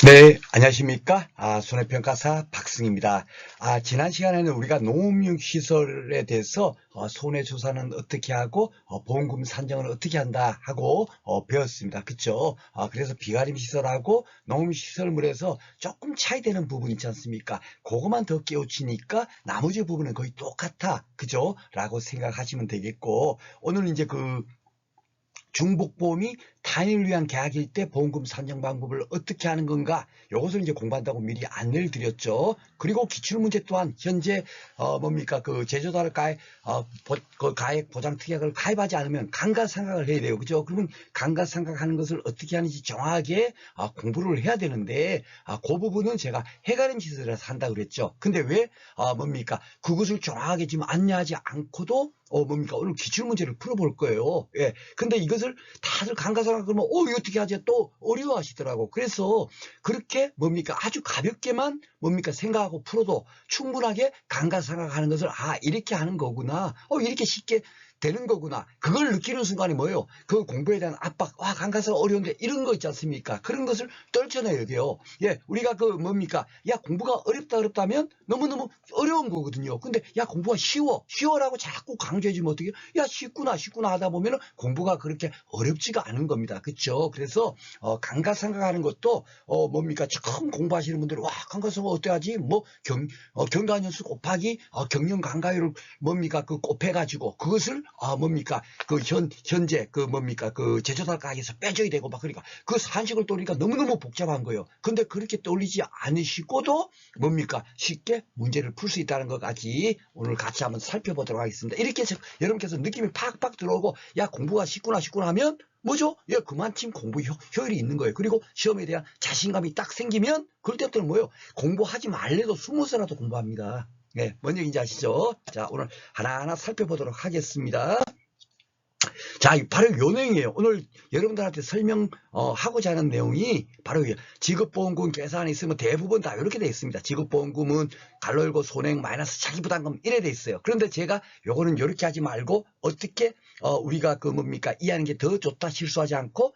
네, 안녕하십니까? 손해평가사 박승입니다. 지난 시간에는 우리가 농업용시설에 대해서 손해조사는 어떻게 하고 보험금 산정은 어떻게 한다 하고 배웠습니다. 그쵸? 그래서 비가림시설하고 농업시설물에서 조금 차이되는 부분 있지 않습니까? 그것만 더 깨우치니까 나머지 부분은 거의 똑같아. 그죠? 라고 생각하시면 되겠고, 오늘 이제 중복보험이 타인을 위한 계약일 때 보험금 산정 방법을 어떻게 하는 건가? 이것을 이제 공부한다고 미리 안내를 드렸죠. 그리고 기출문제 또한 현재 뭡니까 제조사를 가액 보장 특약을 가입하지 않으면 감가상각을 해야 돼요. 그죠? 그러면 감가상각하는 것을 어떻게 하는지 정확하게 공부를 해야 되는데 그 부분은 제가 해가림 시설에서 한다고 그랬죠. 근데 왜 뭡니까 그것을 정확하게 지금 안내하지 않고도 뭡니까 오늘 기출문제를 풀어볼 거예요. 예. 근데 이것을 다들 감가상각 그러면 이거 어떻게 하지? 또 어려워하시더라고. 그래서 그렇게 뭡니까 아주 가볍게만 뭡니까 생각하고 풀어도 충분하게 감가상각하는 것을 이렇게 하는 거구나. 이렇게 쉽게 되는 거구나. 그걸 느끼는 순간이 뭐예요? 그 공부에 대한 압박, 감가상각 어려운데 이런 거 있지 않습니까? 그런 것을 떨쳐내야 돼요. 예, 우리가 뭡니까? 야, 공부가 어렵다면 너무너무 어려운 거거든요. 근데 야, 공부가 쉬워라고 자꾸 강조해주면 어떻게 해요? 야, 쉽구나 하다 보면 공부가 그렇게 어렵지가 않은 겁니다. 그렇죠? 그래서 감가상각하는 것도 뭡니까? 처음 공부하시는 분들은 와, 감가상각 어때 하지? 뭐 경과년수 곱하기 경영 감가율을 뭡니까? 곱해가지고 그것을 뭡니까? 현재 뭡니까? 제조사 가격에서 빼줘야 되고 막 그러니까 그 산식을 떠오르니까 너무너무 복잡한 거예요. 근데 그렇게 떠올리지 않으시고도 뭡니까? 쉽게 문제를 풀 수 있다는 것까지 오늘 같이 한번 살펴보도록 하겠습니다. 이렇게 해서 여러분께서 느낌이 팍팍 들어오고 야, 공부가 쉽구나 하면 뭐죠? 예, 그만큼 공부 효율이 있는 거예요. 그리고 시험에 대한 자신감이 딱 생기면 그럴 때부터는 뭐예요? 공부하지 말래도 숨어서라도 공부합니다. 네, 뭔 얘기인지 아시죠? 자, 오늘 하나하나 살펴보도록 하겠습니다. 자, 바로 요 내용이에요. 오늘 여러분들한테 설명하고자 하는 내용이 바로 지급보험금 계산이 있으면 대부분 다 이렇게 돼 있습니다. 지급보험금은 갈로 열고 손해액 마이너스 자기부담금 이래 돼 있어요. 그런데 제가 요거는 이렇게 하지 말고 어떻게 우리가 뭡니까 이해하는 게 더 좋다 실수하지 않고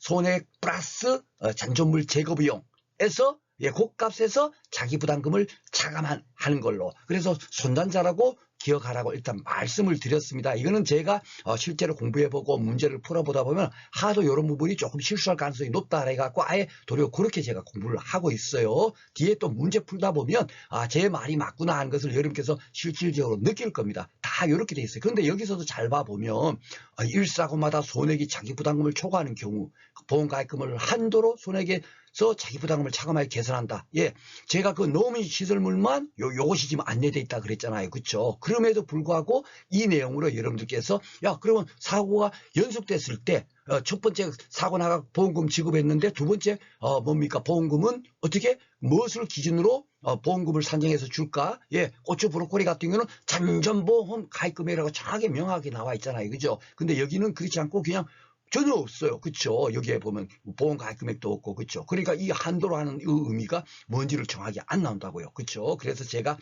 손해액 플러스 잔존물 제거비용에서 고값에서 자기부담금을 차감하는 걸로. 그래서 손단자라고 기억하라고 일단 말씀을 드렸습니다. 이거는 제가 실제로 공부해보고 문제를 풀어보다 보면 하도 이런 부분이 조금 실수할 가능성이 높다 해갖고 아예 도리어 그렇게 제가 공부를 하고 있어요. 뒤에 또 문제 풀다 보면 제 말이 맞구나 하는 것을 여러분께서 실질적으로 느낄 겁니다. 다 이렇게 돼 있어요. 그런데 여기서도 잘 봐보면 일사고마다 손해액이 자기부담금을 초과하는 경우 보험가입금을 한도로 손해액에서 자기부담금을 차감하여 계산한다. 예, 제가 농업시설물만 요것이 지금 안내돼 있다 그랬잖아요. 그렇죠? 그럼에도 불구하고 이 내용으로 여러분들께서 그러면 사고가 연속됐을 때 첫 번째 사고 나가 보험금 지급했는데 두 번째 뭡니까 보험금은 어떻게 무엇을 기준으로 보험금을 산정해서 줄까? 예, 고추 브로콜리 같은 경우는 잔존보험 가입금이라고 정확하게 명확하게 나와 있잖아요. 그죠? 근데 여기는 그렇지 않고 그냥 전혀 없어요. 그렇죠? 여기에 보면 보험 가입 금액도 없고 그렇죠? 그러니까 이 한도로 하는 이 의미가 뭔지를 정확히 안 나온다고요. 그렇죠? 그래서 제가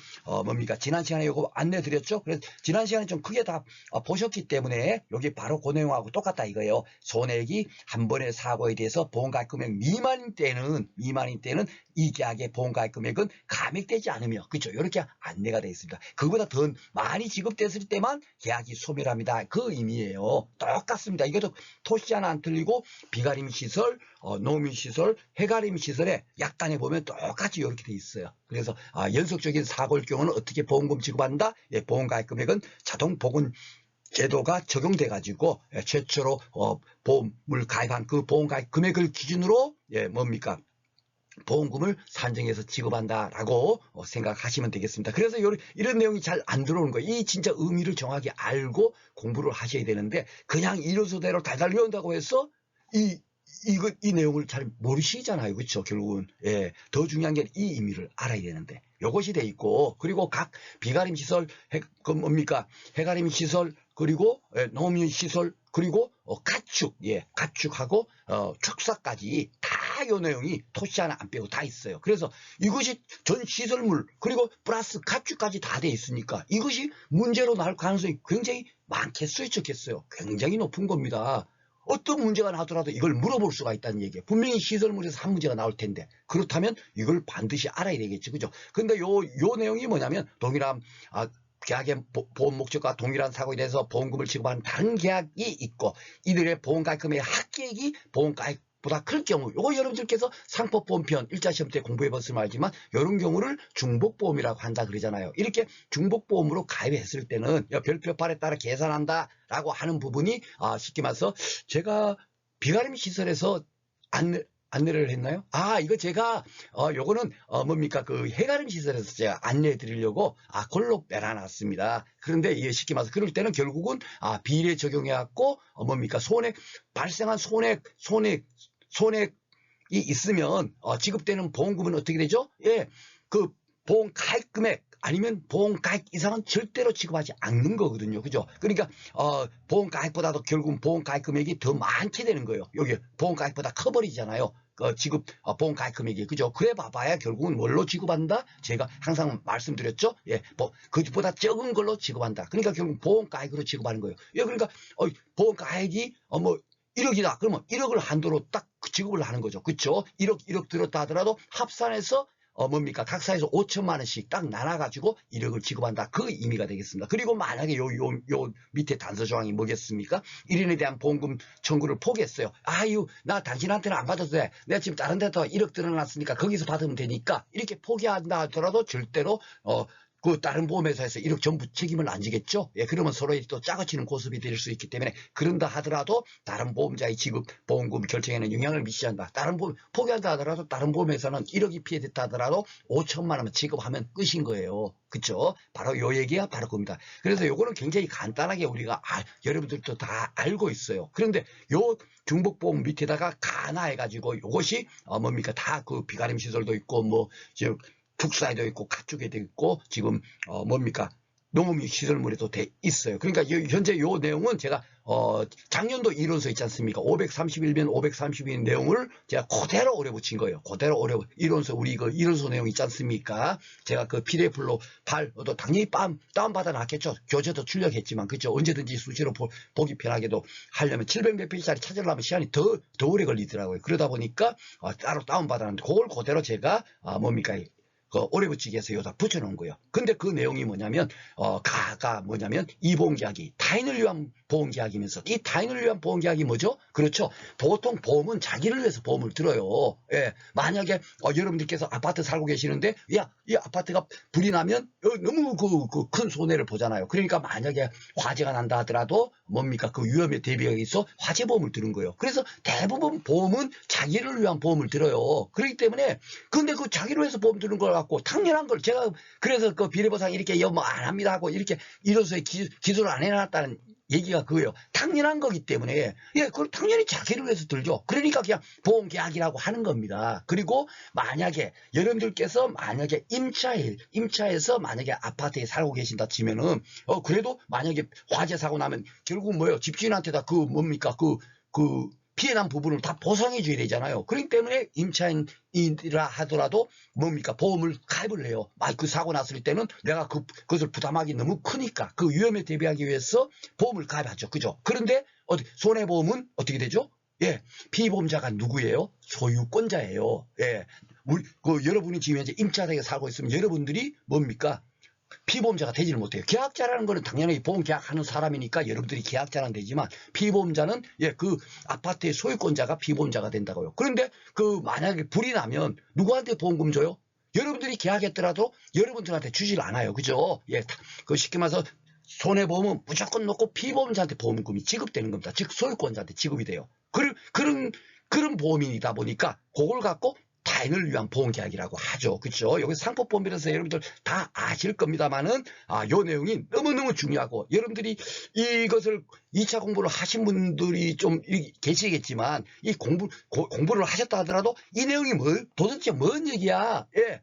뭡니까 지난 시간에 이거 안내 드렸죠? 그래서 지난 시간에 좀 크게 다 보셨기 때문에 여기 바로 그 내용하고 똑같다 이거예요. 손해액이 한 번의 사고에 대해서 보험 가입 금액 미만인 때는 이 계약의 보험 가입 금액은 감액되지 않으며 그렇죠? 이렇게 안내가 되어 있습니다. 그보다 더 많이 지급됐을 때만 계약이 소멸합니다. 그 의미예요. 똑같습니다. 이것도 토시 하나 안 틀리고 비가림 시설, 농민 시설, 해가림 시설에 약관에 보면 똑같이 이렇게 돼 있어요. 그래서 연속적인 사고일 경우는 어떻게 보험금 지급한다? 보험 가입 금액은 자동 보건 제도가 적용돼 가지고 최초로 보험을 가입한 그 보험 가입 금액을 기준으로 뭡니까? 보험금을 산정해서 지급한다라고 생각하시면 되겠습니다. 그래서 이런 내용이 잘 안 들어오는 거예요. 이 진짜 의미를 정확히 알고 공부를 하셔야 되는데 그냥 이론서대로 달달 외운다고 해서 이 내용을 잘 모르시잖아요. 그렇죠? 결국은 더 중요한 게 이 의미를 알아야 되는데 이것이 돼 있고 그리고 각 비가림 시설 해가림 시설 그리고 농업용 시설 그리고 가축하고 축사까지 다 이 내용이 토시 하나 안 빼고 다 있어요. 그래서 이것이 전 시설물 그리고 플러스 가축까지 다 돼 있으니까 이것이 문제로 나올 가능성이 굉장히 많겠어요, 적겠어요? 굉장히 높은 겁니다. 어떤 문제가 나더라도 이걸 물어볼 수가 있다는 얘기예요. 분명히 시설물에서 한 문제가 나올 텐데 그렇다면 이걸 반드시 알아야 되겠죠. 그죠? 근데 요 내용이 뭐냐면 동일한 계약의 보험 목적과 동일한 사고에 대해서 보험금을 지급하는 다른 계약이 있고 이들의 보험가입금의 합계액이 보험가입보다 클 경우 요거 여러분들께서 상법보험편 1차 시험 때 공부해봤으면 알지만 이런 경우를 중복보험이라고 한다 그러잖아요. 이렇게 중복보험으로 가입했을 때는 별표판에 따라 계산한다라고 하는 부분이 쉽게 말해서 제가 비가림 시설에서 안내를 했나요? 이거 제가, 요거는, 뭡니까, 그 해가림 시설에서 제가 안내해 드리려고, 글로 빼놔놨습니다. 그런데 이게 쉽게 말해서 그럴 때는 결국은, 비례 적용해갖고, 뭡니까, 발생한 손해이 있으면, 지급되는 보험금은 어떻게 되죠? 예, 그 보험 가입 금액, 아니면 보험 가입 이상은 절대로 지급하지 않는 거거든요. 그죠? 그러니까 보험 가입보다도 결국은 보험 가입 금액이 더 많게 되는 거예요. 여기 보험 가입보다 커버리잖아요. 지급 보험 가입 금액이. 그죠? 그래 봐봐야 결국은 뭘로 지급한다? 제가 항상 말씀드렸죠. 예, 그보다 적은 걸로 지급한다. 그러니까 결국 보험 가입으로 지급하는 거예요. 예, 그러니까 보험 가입이 뭐 1억이다. 그러면 1억을 한도로 딱 지급을 하는 거죠. 그렇죠? 1억 들었다 하더라도 합산해서 뭡니까? 각사에서 5천만 원씩 딱 나눠가지고 1억을 지급한다. 그 의미가 되겠습니다. 그리고 만약에 요 밑에 단서 조항이 뭐겠습니까? 1인에 대한 보험금 청구를 포기했어요. 나 당신한테는 안 받아도 돼. 내가 지금 다른 데서 1억 들어놨으니까 거기서 받으면 되니까. 이렇게 포기한다 하더라도 절대로, 그 다른 보험회사에서 1억 전부 책임을 안 지겠죠. 예, 그러면 서로의 또 짜고치는 고습이 될 수 있기 때문에 그런다 하더라도 다른 보험자의 지급 보험금 결정에는 영향을 미치지 않는다. 다른 보험 포기한다 하더라도 다른 보험회사는 1억이 피해됐다 하더라도 5천만 원만 지급하면 끝인 거예요. 그렇죠? 바로 요 얘기가 바로 겁니다. 그래서 요거는 굉장히 간단하게 우리가 여러분들도 다 알고 있어요. 그런데 요 중복보험 밑에다가 가나해가지고 요것이 뭡니까? 다 그 비가림 시설도 있고 축사에도 있고 가축에도 있고 지금 뭡니까 농업용 시설물에도 돼 있어요. 그러니까 현재 요 내용은 제가 작년도 이론서 있지 않습니까? 531면 532인 내용을 제가 그대로 오려 붙인 거예요. 그대로 이론서 우리 그 이론서 내용 있지 않습니까? 제가 그 PDF로 또 당연히 다운받아 놨겠죠. 교재도 출력했지만 그죠? 언제든지 수시로 보기 편하게도 하려면 700몇 페이지짜리 찾으려면 시간이 더 오래 걸리더라고요. 그러다 보니까 따로 다운받아 놨는데 그걸 그대로 제가 뭡니까 오래 붙이기 위해서 여기다 붙여놓은 거예요. 근데 그 내용이 뭐냐면, 뭐냐면, 이 보험계약이 타인을 위한 보험계약이면서, 이 타인을 위한 보험계약이 뭐죠? 그렇죠. 보통 보험은 자기를 위해서 보험을 들어요. 예. 만약에, 여러분들께서 아파트 살고 계시는데, 이 아파트가 불이 나면, 너무 큰 손해를 보잖아요. 그러니까 만약에 화재가 난다 하더라도, 뭡니까? 그 위험에 대비하기 위해서 화재보험을 드는 거예요. 그래서 대부분 보험은 자기를 위한 보험을 들어요. 그렇기 때문에, 근데 그 자기를 위해서 보험 드는 걸 갖고 당연한 걸 제가 그래서 그 비례보상 이렇게 안 합니다 하고 이렇게 이로서의 기술을 안 해놨다는 얘기가 그거예요. 당연한 거기 때문에 그걸 당연히 자기를 위해서 들죠. 그러니까 그냥 보험계약이라고 하는 겁니다. 그리고 만약에 여러분들께서 만약에 임차에서 만약에 아파트에 살고 계신다 치면은 그래도 만약에 화재 사고 나면 결국 뭐예요? 집주인한테다 뭡니까 피해난 부분을 다 보상해 줘야 되잖아요. 그렇기 때문에 임차인이라 하더라도 뭡니까 보험을 가입을 해요. 그 사고 났을 때는 내가 그것을 부담하기 너무 크니까 그 위험에 대비하기 위해서 보험을 가입하죠. 그죠? 그런데 손해보험은 어떻게 되죠? 예, 피보험자가 누구예요? 소유권자예요. 예, 여러분이 지금 현재 임차장에 살고 있으면 여러분들이 뭡니까? 피보험자가 되지를 못해요. 계약자라는 거는 당연히 보험 계약하는 사람이니까 여러분들이 계약자는 되지만 피보험자는 그 아파트의 소유권자가 피보험자가 된다고요. 그런데 만약에 불이 나면 누구한테 보험금 줘요? 여러분들이 계약했더라도 여러분들한테 주질 않아요. 그죠? 예, 쉽게 말해서 손해보험은 무조건 놓고 피보험자한테 보험금이 지급되는 겁니다. 즉 소유권자한테 지급이 돼요. 그런 보험이다 보니까 그걸 갖고 타인을 위한 보험계약이라고 하죠. 그렇죠? 여기 상법보험이라서 여러분들 다 아실 겁니다만은 요 내용이 너무너무 중요하고 여러분들이 이것을 2차 공부를 하신 분들이 좀 계시겠지만 이 공부를 하셨다 하더라도 이 내용이 도대체 뭔 얘기야? 예.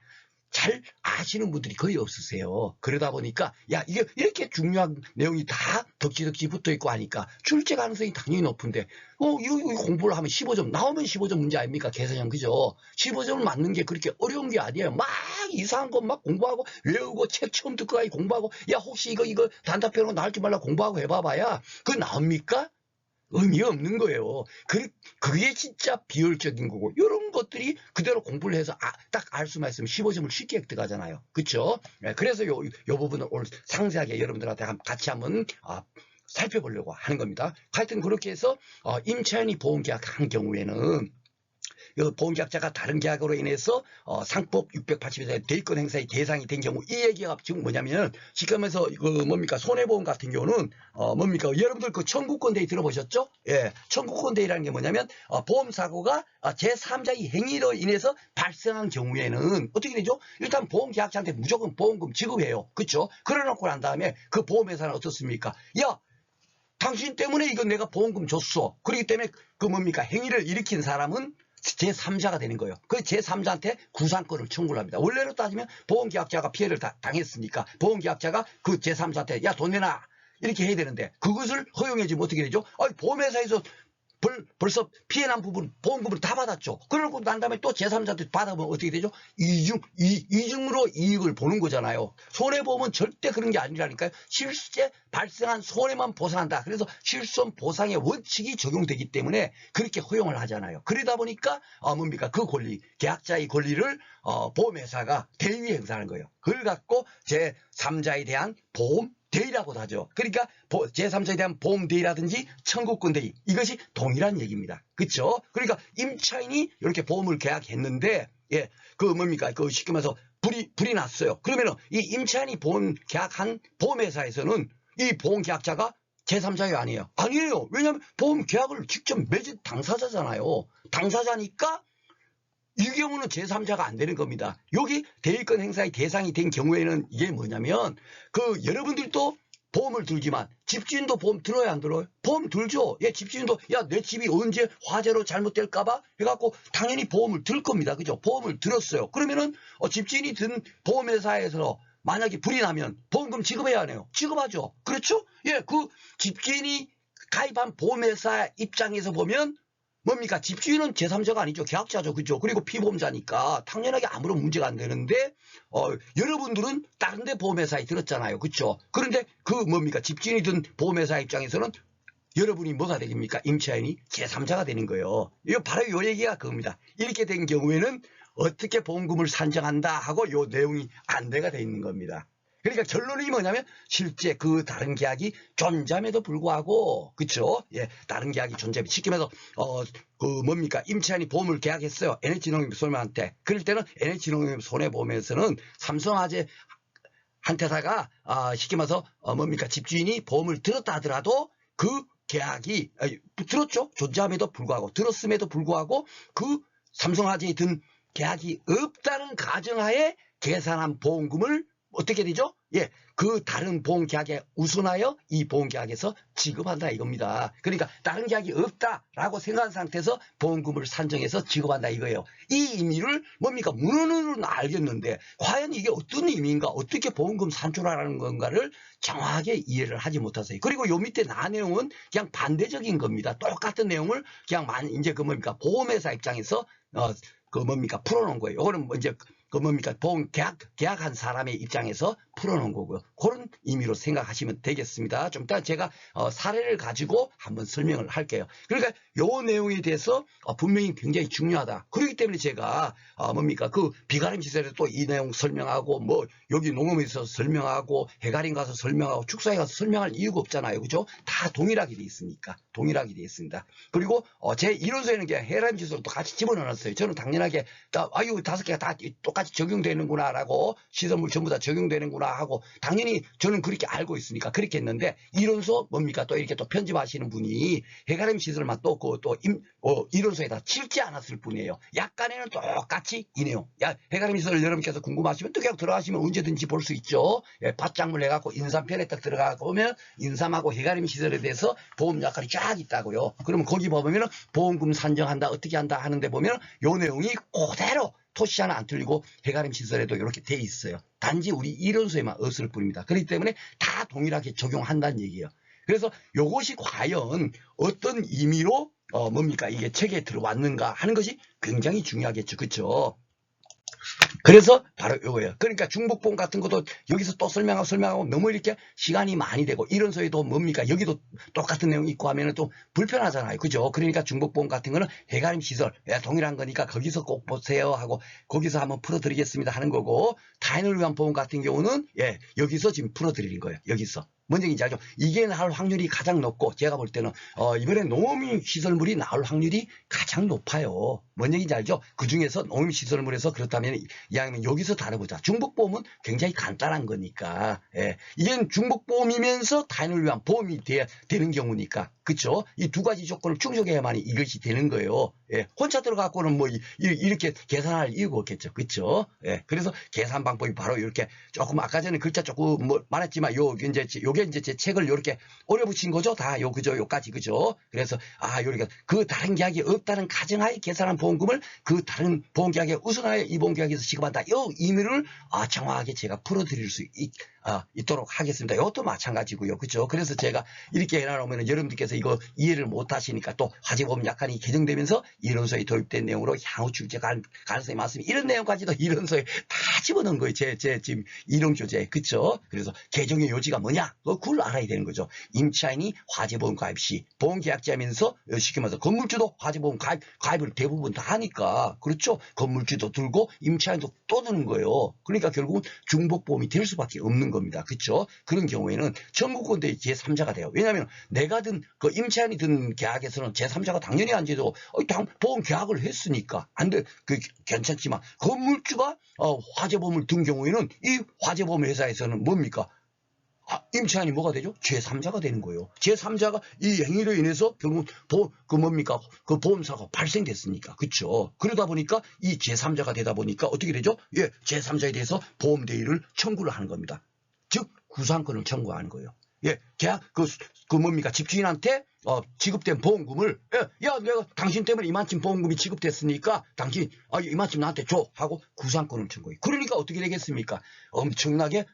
잘 아시는 분들이 거의 없으세요. 그러다 보니까 이게 이렇게 중요한 내용이 다 덕지덕지 붙어있고 하니까 출제 가능성이 당연히 높은데 이거 공부를 하면 15점 나오면 15점 문제 아닙니까? 계산형 그죠? 15점을 맞는 게 그렇게 어려운 게 아니에요. 막 이상한 거 막 공부하고 외우고 책 처음 듣고 공부하고 혹시 이거 단답형으로 나올 줄 몰라 공부하고 해봐봐야 그거 나옵니까? 의미 없는 거예요. 그게 진짜 비효율적인 거고, 이런 것들이 그대로 공부를 해서 딱 알 수만 있으면 15점을 쉽게 획득하잖아요. 그쵸? 그래서 요 부분을 오늘 상세하게 여러분들한테 같이 한번 살펴보려고 하는 겁니다. 하여튼 그렇게 해서 임차인이 보험계약 한 경우에는 보험계약자가 다른 계약으로 인해서 상법 680에서 대위권 행사의 대상이 된 경우, 이 얘기가 지금 뭐냐면, 지금에서 뭡니까 손해보험 같은 경우는 뭡니까 여러분들 그 청구권대위 들어보셨죠? 예, 청구권대위라는 게 뭐냐면 보험사고가 제3자의 행위로 인해서 발생한 경우에는 어떻게 되죠? 일단 보험계약자한테 무조건 보험금 지급해요. 그렇죠? 그래놓고 난 다음에 그 보험회사는 어떻습니까? 야, 당신 때문에 이거 내가 보험금 줬어. 그렇기 때문에 그 뭡니까 행위를 일으킨 사람은 제3자가 되는 거예요. 그 제3자한테 구상권을 청구를 합니다. 원래로 따지면 보험계약자가 피해를 당했으니까 보험계약자가 그 제3자한테 야, 돈 내놔 이렇게 해야 되는데, 그것을 허용해주면 어떻게 되죠? 보험회사에서 벌써 피해난 부분 보험금을 다 받았죠. 그러고 난 다음에 또 제3자한테 받아보면 어떻게 되죠? 이중으로 이익을 보는 거잖아요. 손해보험은 절대 그런 게 아니라니까요. 실제 발생한 손해만 보상한다. 그래서 실손 보상의 원칙이 적용되기 때문에 그렇게 허용을 하잖아요. 그러다 보니까 뭡니까 그 권리, 계약자의 권리를 보험회사가 대위 행사하는 거예요. 그걸 갖고 제3자에 대한 보험 대위라고도 하죠. 그러니까 제3자에 대한 보험 대위라든지 청구권 대위, 이것이 동일한 얘기입니다. 그렇죠? 그러니까 임차인이 이렇게 보험을 계약했는데, 예, 그 뭡니까 그 쉽게 말해서 불이 났어요. 그러면은 이 임차인이 계약한 보험회사에서는 이 보험 계약자가 제3자가 아니에요. 아니에요. 왜냐하면 보험 계약을 직접 맺은 당사자잖아요. 당사자니까 이 경우는 제3자가 안 되는 겁니다. 여기 대위권 행사의 대상이 된 경우에는 이게 뭐냐면, 여러분들도 보험을 들지만 집주인도 보험 들어야 안 들어요? 보험 들죠. 예, 집주인도 야, 내 집이 언제 화재로 잘못될까봐 해갖고 당연히 보험을 들 겁니다. 그죠? 보험을 들었어요. 그러면은 집주인이 든 보험회사에서 만약에 불이 나면 보험금 지급해야 하네요. 지급하죠. 그렇죠? 예, 그 집주인이 가입한 보험회사 입장에서 보면 뭡니까? 집주인은 제3자가 아니죠. 계약자죠. 그죠? 그리고 피보험자니까 당연하게 아무런 문제가 안 되는데, 여러분들은 다른 데 보험회사에 들었잖아요. 그죠? 그런데 뭡니까? 집주인이 든 보험회사 입장에서는 여러분이 뭐가 되겠습니까? 임차인이 제3자가 되는 거예요. 이거 바로 요 얘기가 그겁니다. 이렇게 된 경우에는 어떻게 보험금을 산정한다 하고 요 내용이 안내가 돼 있는 겁니다. 그러니까 결론이 뭐냐면 실제 그 다른 계약이 존재함에도 불구하고, 그쵸? 예, 다른 계약이 존재함. 쉽게 말해서 뭡니까 임차인이 보험을 계약했어요. NH농협 손해보험한테. 그럴 때는 NH농협 손해보험에서는 삼성화재 한테다가 쉽게 말해서 뭡니까 집주인이 보험을 들었다 하더라도 그 계약이 들었죠. 존재함에도 불구하고, 들었음에도 불구하고 그 삼성화재에 든 계약이 없다는 가정하에 계산한 보험금을 어떻게 되죠? 예, 그 다른 보험계약에 우선하여 이 보험계약에서 지급한다 이겁니다. 그러니까 다른 계약이 없다라고 생각한 상태에서 보험금을 산정해서 지급한다 이거예요. 이 의미를 뭡니까 문헌으로는 알겠는데 과연 이게 어떤 의미인가, 어떻게 보험금 산출하라는 건가를 정확하게 이해를 하지 못하세요. 그리고 요 밑에 나 내용은 그냥 반대적인 겁니다. 똑같은 내용을 그냥 이제 뭡니까 보험회사 입장에서 뭡니까 풀어놓은 거예요. 이거는 이제 뭡니까 보험 계약한 사람의 입장에서 풀어놓은 거고요. 그런 의미로 생각하시면 되겠습니다. 좀 이따 제가 사례를 가지고 한번 설명을 할게요. 그러니까 요 내용에 대해서 분명히 굉장히 중요하다. 그렇기 때문에 제가 뭡니까 그 비가림 시설에 또 이 내용 설명하고, 뭐 여기 농업에서 설명하고, 해가림 가서 설명하고, 축사에 가서 설명할 이유가 없잖아요. 그죠? 다 동일하게 돼 있으니까. 동일하게 돼 있습니다. 그리고 제 이론서에는 그냥 해가림 시설도 같이 집어넣었어요. 저는 당연하게 아유 5개가 다 똑같이 적용되는구나 라고, 시설물 전부 다 적용되는구나 하고 당연히 저는 그렇게 알고 있으니까 그렇게 했는데, 이론서 뭡니까 또 이렇게 또 편집하시는 분이 해가림 시설만 또 이론서에다 칠지 않았을 뿐이에요. 약간에는 똑같이 이 내용. 해가림 시설 여러분께서 궁금하시면 또 그냥 들어가시면 언제든지 볼 수 있죠. 예, 밭작물 해갖고 인삼편에 딱 들어가 보면 인삼하고 해가림 시설에 대해서 보험 약관이 쫙 있다고요. 그러면 거기 보면 보험금 산정한다 어떻게 한다 하는데 보면 요 내용이 그대로 토시 하나 안 틀리고 해가림 시설에도 이렇게 돼 있어요. 단지 우리 이론서에만 없을 뿐입니다. 그렇기 때문에 다 동일하게 적용한다는 얘기예요. 그래서 이것이 과연 어떤 의미로 뭡니까 이게 책에 들어왔는가 하는 것이 굉장히 중요하겠죠. 그렇죠? 그래서 바로 이거예요. 그러니까 중복보험 같은 것도 여기서 또 설명하고 너무 이렇게 시간이 많이 되고 이런 소리도 뭡니까? 여기도 똑같은 내용이 있고 하면은 좀 불편하잖아요. 그죠? 그러니까 중복보험 같은 거는 해가림 시설 동일한 거니까 거기서 꼭 보세요 하고 거기서 한번 풀어드리겠습니다 하는 거고, 타인을 위한 보험 같은 경우는 여기서 지금 풀어드리는 거예요. 여기서. 뭔 얘기인지 알죠? 이게 나올 확률이 가장 높고, 제가 볼 때는 이번에 농업용 시설물이 나올 확률이 가장 높아요. 뭔 얘기인지 알죠? 그 중에서 농업용 시설물에서 그렇다면 이왕이면 여기서 다뤄보자. 중복보험은 굉장히 간단한 거니까, 이게 중복보험이면서 타인을 위한 보험이 되는 경우니까, 그쵸? 이 두 가지 조건을 충족해야만 이것이 되는 거예요. 혼자 들어가고는 뭐 이렇게 계산할 이유가 없겠죠. 그쵸? 그래서 계산 방법이 바로 이렇게 조금 아까 전에 글자 조금 뭐 말했지만 요게 이제 제 책을 이렇게 오려붙인 거죠. 다 그죠? 요까지 그죠? 그래서 요리가 그 다른 계약이 없다는 가정하에 계산한 보험금을 그 다른 보험계약에 우선하여 이 보험계약에서 지급한다. 요 의미를 정확하게 제가 풀어드릴 수 있도록 하겠습니다. 이것도 마찬가지고요. 그죠? 그래서 제가 이렇게 해놔놓으면 여러분들께서 이거 이해를 못 하시니까 또 화재보험 약관이 개정되면서 이론서에 도입된 내용으로 향후 출제할 가능성이 많습니다. 이런 내용까지도 이론서에 다 집어넣은 거예요. 제 지금 이론교재에. 그쵸? 그래서 개정의 요지가 뭐냐? 그걸 알아야 되는 거죠. 임차인이 화재보험 가입 시 보험계약자면서 쉽게 말해서 건물주도 화재보험 가입을 대부분 다 하니까, 그렇죠? 건물주도 들고 임차인도 또 드는 거예요. 그러니까 결국은 중복보험이 될 수밖에 없는 겁니다. 그렇죠? 그런 경우에는 청구권자의 제3자가 돼요. 왜냐하면 내가 그 임차인이 든 계약에서는 제3자가 당연히 안 돼도 보험 계약을 했으니까 안 돼. 괜찮지만 건물주가 화재보험을 든 경우에는 이 화재보험 회사에서는 뭡니까? 임차인이 뭐가 되죠? 제3자가 되는 거예요. 제3자가 이 행위로 인해서 결국 그 보험사가 발생됐으니까. 그쵸? 그러다 보니까 이 제3자가 되다 보니까 어떻게 되죠? 제3자에 대해서 보험 대리를 청구를 하는 겁니다. 즉 구상권을 청구하는 거예요. 계약 집주인한테 지급된 보험금을 내가 당신 때문에 이만큼 보험금이 지급됐으니까 당신 이만큼 나한테 줘 하고 구상권을 청구해요. 그러니까 어떻게 되겠습니까? 엄청나게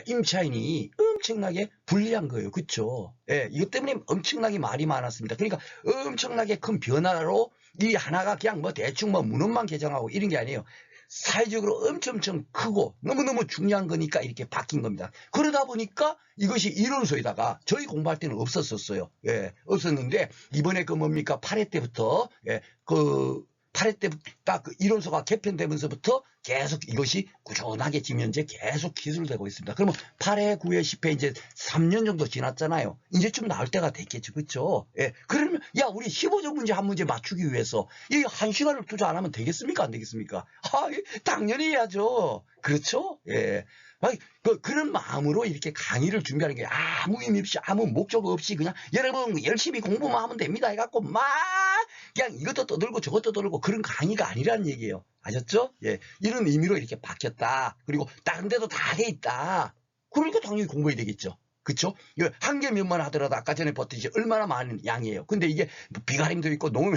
임차인이 엄청나게 불리한 거예요. 그쵸? 이것 때문에 엄청나게 말이 많았습니다. 그러니까 엄청나게 큰 변화로 이 하나가 그냥 대충 문헌만 개정하고 이런 게 아니에요. 사회적으로 엄청 크고 너무너무 중요한 거니까 이렇게 바뀐 겁니다. 그러다 보니까 이것이 이론서에다가 저희 공부할 때는 없었어요. 없었는데 이번에 8회 때부터 8회 때 딱 이론서가 개편되면서부터 계속 이것이 꾸준하게 지금 현재 계속 기술되고 있습니다. 그러면 8회, 9회, 10회 이제 3년 정도 지났잖아요. 이제쯤 나올 때가 됐겠죠. 그렇죠? 그러면 우리 15점 문제 한 문제 맞추기 위해서 이 1시간을 투자 안 하면 되겠습니까? 안 되겠습니까? 당연히 해야죠. 그렇죠? 그런 마음으로 이렇게 강의를 준비하는 게 아무 의미 없이 아무 목적 없이 그냥 여러분 열심히 공부만 하면 됩니다 해갖고 그냥 이것도 떠들고 저것도 떠들고 그런 강의가 아니라는 얘기예요. 아셨죠? 이런 의미로 이렇게 바뀌었다. 그리고 다른 데도 다 돼 있다. 그러니까 당연히 공부해야 되겠죠. 그쵸? 한 개면만 하더라도 아까 전에 봤듯이 얼마나 많은 양이에요. 근데 이게 비가림도 있고 농업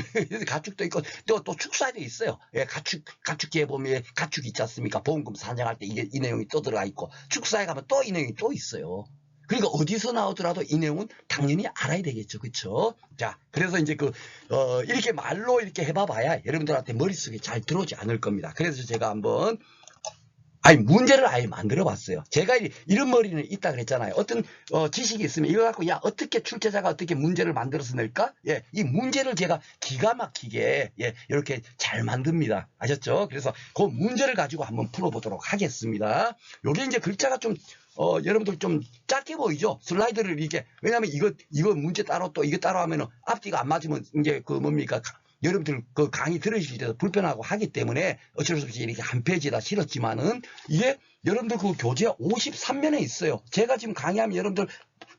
가축도 있고 또 축사도 있어요. 가축기에 보면 가축 있지 않습니까? 보험금 산정할 때 이 내용이 또 들어가 있고 축사에 가면 또 이 내용이 또 있어요. 그러니까 어디서 나오더라도 이 내용은 당연히 알아야 되겠죠. 그쵸? 자, 그래서 이제 이렇게 말로 이렇게 해봐봐야 여러분들한테 머릿속에 잘 들어오지 않을 겁니다. 그래서 제가 한번 문제를 아예 만들어 봤어요. 제가 이런 머리는 있다 그랬잖아요. 어떤 지식이 있으면 이거 갖고 어떻게 출제자가 어떻게 문제를 만들어서 낼까? 이 문제를 제가 기가 막히게 이렇게 잘 만듭니다. 아셨죠? 그래서 그 문제를 가지고 한번 풀어보도록 하겠습니다. 요게 이제 글자가 좀 여러분들 좀 짧게 보이죠? 슬라이드를 왜냐면 이거 문제 따로 또 이거 따로 하면은 앞뒤가 안 맞으면 이제 여러분들 강의 들으실 때도 불편하고 하기 때문에 어쩔 수 없이 이렇게 한 페이지에다 실었지만은 이게 여러분들 교재 53면에 있어요. 제가 지금 강의하면 여러분들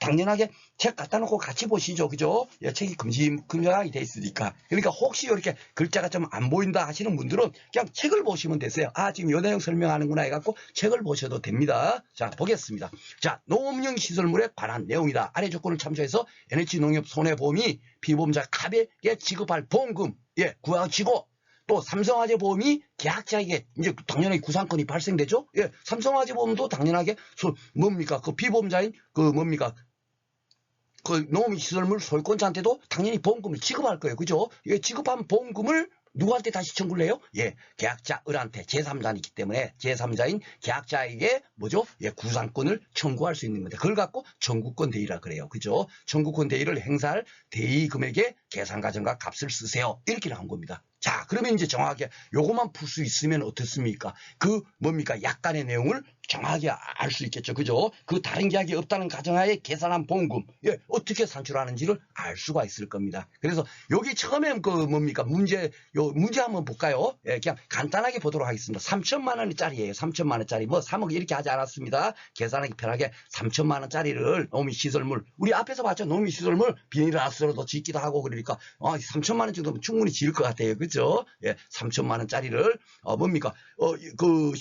당연하게 책 갖다 놓고 같이 보시죠. 그죠? 책이 금지하게 돼 있으니까. 그러니까 혹시 이렇게 글자가 좀 안 보인다 하시는 분들은 그냥 책을 보시면 되세요. 지금 요 내용 설명하는구나 해갖고 책을 보셔도 됩니다. 자, 보겠습니다. 자, 농업용 시설물에 관한 내용이다. 아래 조건을 참조해서 NH농협 손해보험이 피보험자 갑에게 지급할 보험금 구하시고, 또 삼성화재 보험이 계약자에게 이제 당연히 구상권이 발생되죠. 삼성화재 보험도 당연하게 피보험자인 농업시설물 소유권자한테도 당연히 보험금을 지급할 거예요. 그죠? 지급한 보험금을 누구한테 다시 청구를 해요? 예, 계약자 을한테 제3자이기 때문에 제3자인 계약자에게 뭐죠? 예, 구상권을 청구할 수 있는 건데 그걸 갖고 청구권 대의라 그래요. 그죠? 청구권 대의를 행사할 대의 금액의 계산 과정과 값을 쓰세요. 이렇게 나온 겁니다. 자, 그러면 이제 정확하게 요것만 풀 수 있으면 어떻습니까? 그 뭡니까? 약간의 내용을 정확하게 알 수 있겠죠. 그죠? 그 다른 계약이 없다는 가정하에 계산한 보험금, 예, 어떻게 산출하는지를 알 수가 있을 겁니다. 그래서 여기 처음에 그 뭡니까? 문제 한번 볼까요? 예, 그냥 간단하게 보도록 하겠습니다. 3천만 원짜리예요. 3천만 원짜리. 뭐 3억 이렇게 하지 않았습니다. 계산하기 편하게 3천만 원짜리를 농민시설물, 우리 앞에서 봤죠? 농민시설물 비닐하우스로도 짓기도 하고 그러니까 3천만 원 정도면 충분히 지을 것 같아요. 그죠? 예, 3천만 원짜리를 뭡니까? 그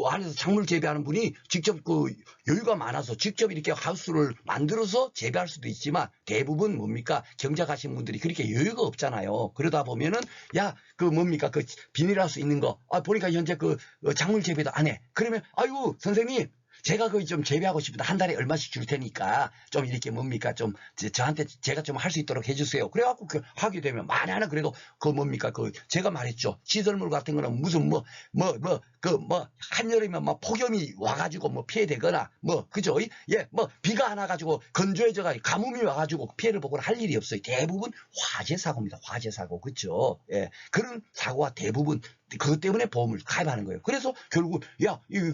안에서 작물 재배하는 분이 직접 그 여유가 많아서 직접 이렇게 하우스를 만들어서 재배할 수도 있지만 대부분 뭡니까? 경작하신 분들이 그렇게 여유가 없잖아요. 그러다 보면은 야, 그 뭡니까? 그 비닐하우스 있는 거 보니까 현재 그 작물 재배도 안 해. 그러면 아이고 선생님 제가 거기 좀 재배하고 싶은데 한 달에 얼마씩 줄 테니까 좀 이렇게 뭡니까 좀 저한테 제가 좀 할 수 있도록 해주세요. 그래갖고 그 하게 되면 만에 하나 그래도 그 뭡니까 그 제가 말했죠. 시설물 같은 거는 무슨 한여름에 막 폭염이 와가지고 뭐 피해되거나 뭐 그죠? 예, 뭐 비가 안 와가지고 건조해져가지고 가뭄이 와가지고 피해를 보거나 할 일이 없어요. 대부분 화재 사고입니다. 화재 사고 그죠? 예, 그런 사고가 대부분 그것 때문에 보험을 가입하는 거예요. 그래서 결국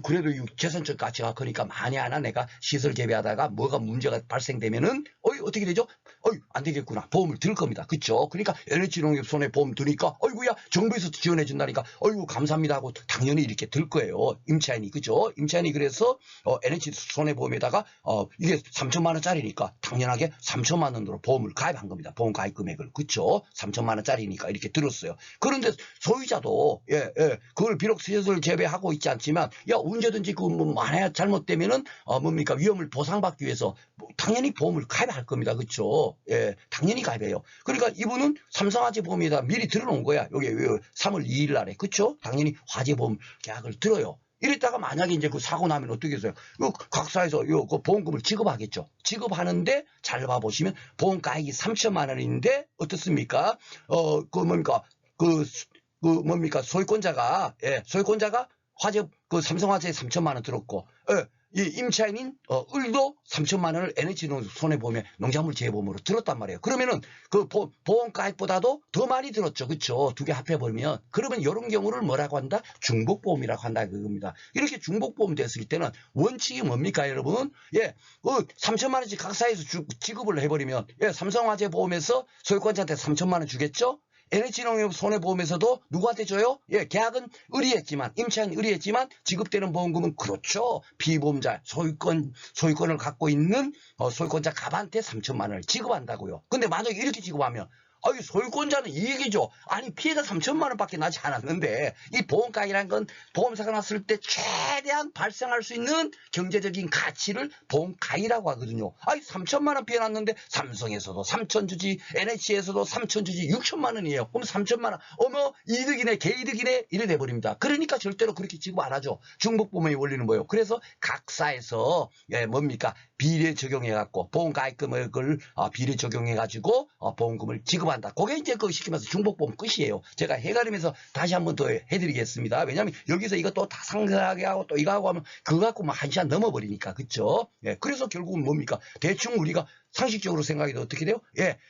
그래도 재선적 가치가 크니까 만에 하나 내가 시설 재배하다가 뭐가 문제가 발생되면은 어떻게 되죠? 안 되겠구나. 보험을 들 겁니다. 그렇죠? 그러니까 NH농협 손해보험 드니까 어이구야 정부에서 지원해 준다니까 어이구 감사합니다 하고 당연히 이렇게 들 거예요. 임차인이 그죠? 임차인이 그래서 NH 손해보험에다가 이게 3천만 원짜리니까 당연하게 3천만 원으로 보험을 가입한 겁니다. 보험 가입 금액을 그렇죠? 3천만 원짜리니까 이렇게 들었어요. 그런데 소유자도 그걸 비록 시설 재배하고 있지 않지만 언제든지 만에 잘못되면은 뭡니까 위험을 보상받기 위해서 당연히 보험을 가입할 겁니다. 그렇죠? 예, 당연히 가입해요. 그러니까 이분은 삼성화재 보험에다 미리 들어놓은 거야. 여기 3월 2일 날에 그렇죠? 당연히 화재보험 계약을 들어요. 이랬다가 만약에 이제 그 사고 나면 어떻게 해서요? 각사에서 그 보험금을 지급하겠죠. 지급하는데 잘 봐보시면 보험 가액이 3천만 원인데 어떻습니까? 소유권자가 삼성화재에 3천만 원 들었고, 이 임차인인 을도 3천만 원을 NH 손해보험에 농작물 재보험으로 들었단 말이에요. 그러면은 그 보험 가액보다도 더 많이 들었죠. 그렇죠? 두 개 합해버리면. 그러면 이런 경우를 뭐라고 한다? 중복보험이라고 한다 그겁니다. 이렇게 중복보험 됐을 때는 원칙이 뭡니까 여러분? 예, 3천만 원씩 각사에서 지급을 해버리면 삼성화재 보험에서 소유권자한테 3천만 원 주겠죠? NH농협 손해보험에서도 누구한테 줘요? 예, 계약은 의리했지만, 임차인 의리했지만, 지급되는 보험금은 그렇죠. 피보험자, 소유권을 갖고 있는 소유권자 갑한테 3천만 원을 지급한다고요. 근데 만약에 이렇게 지급하면, 소유권자는 이익이죠. 아니, 피해가 3천만 원밖에 나지 않았는데, 이 보험가액이라는 건 보험사가 났을 때 최대한 발생할 수 있는 경제적인 가치를 보험가액이라고 하거든요. 3천만 원 피해 났는데, 삼성에서도 3천 주지, NH에서도 3천 주지, 6천만 원이에요. 그럼 3천만 원, 어머, 이득이네, 개이득이네, 이래 돼버립니다. 그러니까 절대로 그렇게 지급 안 하죠. 중복보험의 원리는 뭐예요? 그래서 각사에서, 비례 적용해갖고, 보험가액 금액을 비례 적용해가지고, 보험금을 지급한다. 그게 이제 쉽게 말해서 중복보험 끝이에요. 제가 해가리면서 다시 한 번 더 해드리겠습니다. 왜냐하면 여기서 이것도 다 상세하게 하고 또 이거 하고 하면 그거 갖고 막 1시간 넘어버리니까. 그쵸? 예, 그래서 결국은 뭡니까? 대충 우리가 상식적으로 생각해도 어떻게 돼요?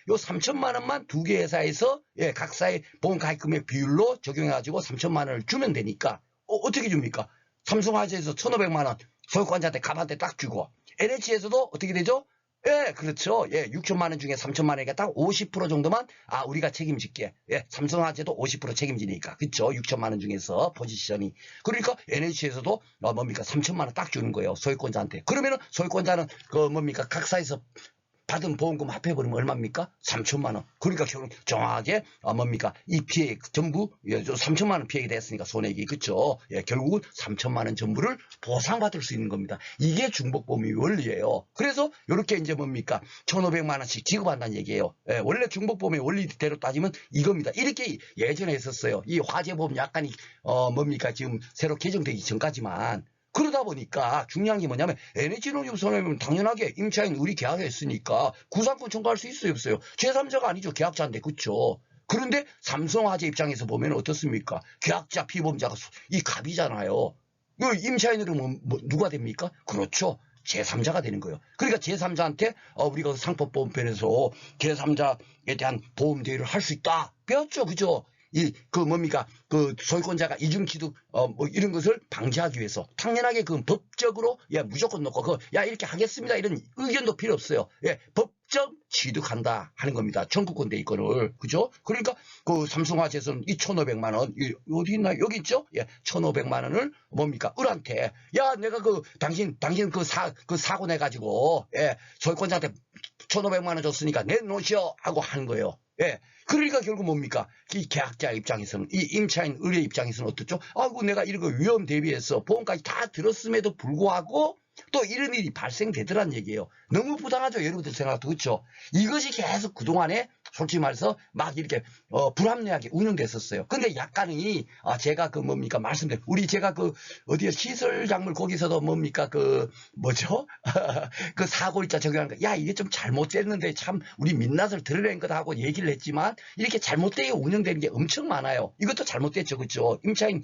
요 3천만 원만 두 개 회사에서 각사의 보험 가입금액 비율로 적용해가지고 3천만 원을 주면 되니까 어떻게 줍니까? 삼성화재에서 1,500만 원 소유권자한테 갑한테 딱 주고 NH에서도 어떻게 되죠? 예, 그렇죠. 6천만 원 중에 3천만 원이니까 딱 50% 정도만 우리가 책임질게. 삼성화재도 50% 책임지니까. 그렇죠. 6천만 원 중에서 포지션이. 그러니까 NH에서도 3천만 원 딱 주는 거예요. 소유권자한테. 그러면은 소유권자는 각사에서 받은 보험금 합해버리면 얼마입니까? 3천만 원. 그러니까 결국 정확하게 이 피해 전부 3천만 원 피해가 됐으니까 손해액이 그렇죠. 결국은 3천만 원 전부를 보상받을 수 있는 겁니다. 이게 중복보험의 원리예요. 그래서 이렇게 이제 1,500만 원씩 지급한다는 얘기예요. 원래 중복보험의 원리대로 따지면 이겁니다. 이렇게 예전에 했었어요. 이 화재보험 약간이 지금 새로 개정되기 전까지만. 그러다 보니까 중요한 게 뭐냐면 NH농협 손해보면 당연하게 임차인 우리 계약했으니까 구상권 청구할 수 있어요 없어요? 제3자가 아니죠. 계약자인데 그렇죠. 그런데 삼성화재 입장에서 보면 어떻습니까? 계약자 피보험자가 이 갑이잖아요. 이 임차인으로 누가 됩니까? 그렇죠. 제3자가 되는 거예요. 그러니까 제3자한테 우리가 상법보험편에서 제3자에 대한 보험 대리를 할 수 있다. 배웠죠. 그죠? 뭡니까? 소유권자가 이중취득, 뭐 이런 것을 방지하기 위해서 당연하게 법적으로, 무조건 놓고, 이렇게 하겠습니다. 이런 의견도 필요 없어요. 법적 취득한다 하는 겁니다. 청구권 대리권을. 그죠? 그러니까 삼성화재에서는 이 1,500만 원, 어디 있나? 여기 있죠? 1,500만 원을 뭡니까? 을한테, 내가 당신 사고 내가지고, 소유권자한테 1,500만 원 줬으니까 내놓으시오 하고 하는 거예요. 그러니까 결국 뭡니까? 이 계약자 입장에서는, 이 임차인 의뢰 입장에서는 어떻죠? 아이고, 내가 이런 거 위험 대비해서 보험까지 다 들었음에도 불구하고 또 이런 일이 발생되더란 얘기예요. 너무 부당하죠. 여러분들 생각도 그렇죠. 이것이 계속 그동안에 솔직히 말해서 막 이렇게 불합리하게 운영됐었어요. 근데 약간이 제가 뭡니까 말씀드린 우리 제가 어디에 시설작물 거기서도 뭡니까 뭐죠? 사고일자 적용하는 거. 이게 좀 잘못됐는데 참 우리 민낯을 드러낸 거다 하고 얘기를 했지만 이렇게 잘못되게 운영되는 게 엄청 많아요. 이것도 잘못됐죠. 그렇죠? 임차인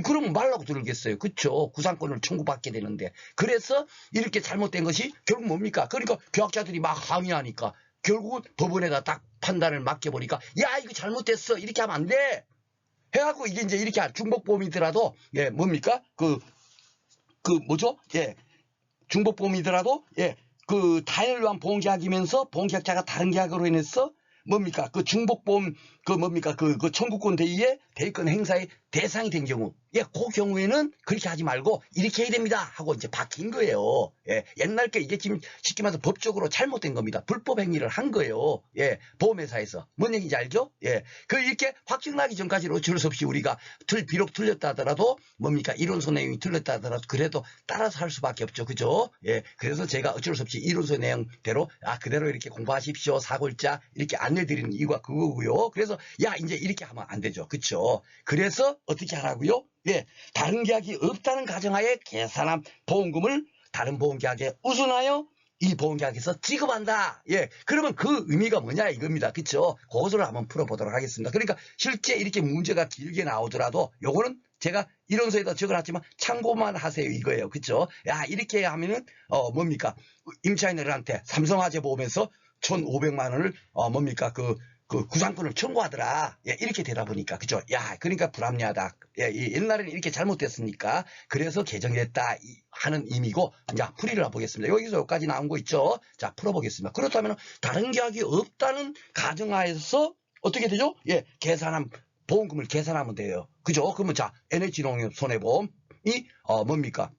그러면 말라고 들겠어요. 그렇죠? 구상권을 청구받게 되는데. 그래서 이렇게 잘못된 것이 결국 뭡니까? 그러니까 계약자들이 막 항의하니까 결국은 법원에다 딱 판단을 맡겨보니까 이거 잘못됐어. 이렇게 하면 안 돼. 해갖고 이게 이제 이렇게 중복보험이더라도 뭡니까? 뭐죠? 중복보험이더라도 단일 위한 보험계약이면서 보험계약자가 다른 계약으로 인해서 뭡니까? 중복보험 뭡니까? 청구권 대위의 대리권 행사의 대상이 된 경우, 그 경우에는 그렇게 하지 말고 이렇게 해야 됩니다 하고 이제 바뀐 거예요. 옛날 게 이게 지금 쉽게 말해서 법적으로 잘못된 겁니다. 불법 행위를 한 거예요. 보험회사에서. 뭔 얘기인지 알죠? 이렇게 확정나기 전까지는 어쩔 수 없이 우리가 비록 틀렸다 하더라도 뭡니까? 이론서 내용이 틀렸다 하더라도 그래도 따라서 할 수밖에 없죠. 그죠? 그래서 제가 어쩔 수 없이 이론서 내용대로 그대로 이렇게 공부하십시오. 사고일자 이렇게 안내드리는 이유가 그거고요. 그래서 이제 이렇게 하면 안 되죠. 그렇죠? 그래서 어떻게 하라고요? 다른 계약이 없다는 가정하에 계산한 보험금을 다른 보험계약에 우선하여 이 보험계약에서 지급한다. 그러면 그 의미가 뭐냐 이겁니다. 그렇죠? 그것을 한번 풀어보도록 하겠습니다. 그러니까 실제 이렇게 문제가 길게 나오더라도 요거는 제가 이론서에다 적어놨지만 참고만 하세요 이거예요. 그렇죠? 이렇게 하면은 뭡니까? 임차인들한테 삼성화재 보험에서 1,500만 원을 뭡니까? 구상권을 청구하더라. 이렇게 되다 보니까, 그죠? 그러니까 불합리하다. 옛날에는 이렇게 잘못됐으니까, 그래서 개정이 됐다 하는 의미고, 이제 풀이를 해보겠습니다. 여기서 여기까지 나온 거 있죠? 자, 풀어보겠습니다. 그렇다면, 다른 계약이 없다는 가정하에서, 어떻게 되죠? 계산한, 보험금을 계산하면 돼요. 그죠? 그러면 자, NH농협 손해보험이, 뭡니까?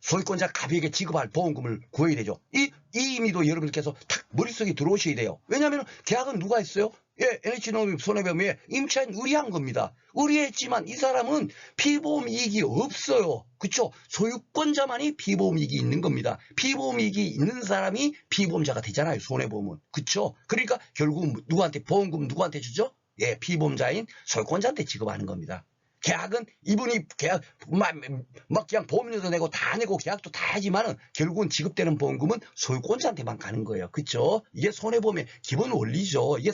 소유권자 갑에게 지급할 보험금을 구해야 되죠. 이 의미도 여러분들께서 탁 머릿속에 들어오셔야 돼요. 왜냐하면 계약은 누가 했어요? NH농협 손해보험에 임차인 의뢰한 겁니다. 의뢰했지만 이 사람은 피보험 이익이 없어요. 그렇죠? 소유권자만이 피보험 이익이 있는 겁니다. 피보험 이익이 있는 사람이 피보험자가 되잖아요. 손해보험은. 그렇죠? 그러니까 결국 누구한테 보험금 누구한테 주죠? 피보험자인 소유권자한테 지급하는 겁니다. 계약은 이분이 계약 막 그냥 보험료도 내고 다 내고 계약도 다 하지만은 결국은 지급되는 보험금은 소유권자한테만 가는 거예요. 그렇죠? 이게 손해보험의 기본 원리죠. 이게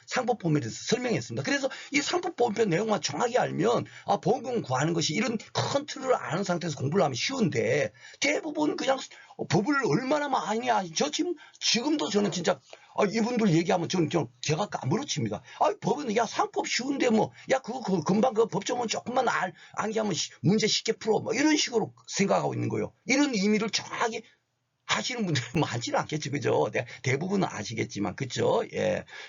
상법보험에서 설명했습니다. 그래서 이 상법보험편 내용만 정확히 알면 보험금 구하는 것이 이런 큰 틀을 아는 상태에서 공부를 하면 쉬운데 대부분 그냥 법을 얼마나 많이 아죠. 지금도 저는 진짜 이분들 얘기하면 저는 제가 까무러칩니다. 법은 상법 쉬운데 그거 금방 법조문 조금만 암기하면 문제 쉽게 풀어 이런 식으로 생각하고 있는 거예요. 이런 의미를 정확히 아시는 분들은 많지는 않겠죠. 그죠? 대부분은 아시겠지만, 그죠?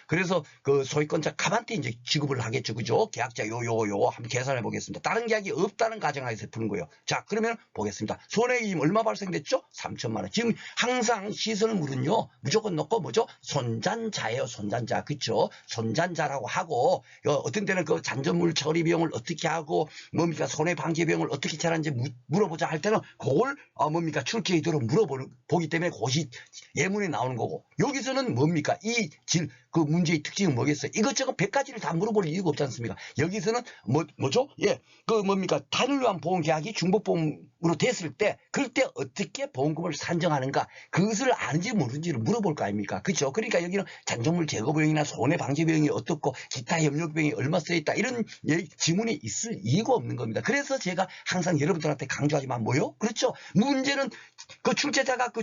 그래서 소유권자 갑한테 이제 지급을 하겠죠. 그죠? 계약자 요 한번 계산해 보겠습니다. 다른 계약이 없다는 가정하에서 푸는 거예요. 자, 그러면 보겠습니다. 손해임 얼마 발생됐죠? 3천만 원. 지금 항상 시설물은요, 무조건 넣고 뭐죠? 손잔자예요. 손잔자. 그죠? 손잔자라고 하고, 어떤 때는 잔전물 처리 비용을 어떻게 하고, 뭡니까? 손해방지 비용을 어떻게 처리하는지 물어보자 할 때는 그걸 뭡니까? 출제의도록 보기 때문에 그것이 예문에 나오는 거고 여기서는 뭡니까? 그 문제의 특징은 뭐겠어요? 이것저것 100가지를 다 물어볼 이유가 없지 않습니까? 여기서는 뭐죠? 예, 그 뭡니까? 단을 위한 보험계약이 중복보험으로 됐을 때 그럴 때 어떻게 보험금을 산정하는가? 그것을 아는지 모르는지를 물어볼 거 아닙니까? 그렇죠? 그러니까 여기는 잔존물 제거비용이나 손해방지비용이 어떻고 기타 협력비용이 얼마 써있다 이런 지문이 있을 이유가 없는 겁니다. 그래서 제가 항상 여러분들한테 강조하지만 뭐요? 그렇죠? 문제는 그 출제자가 그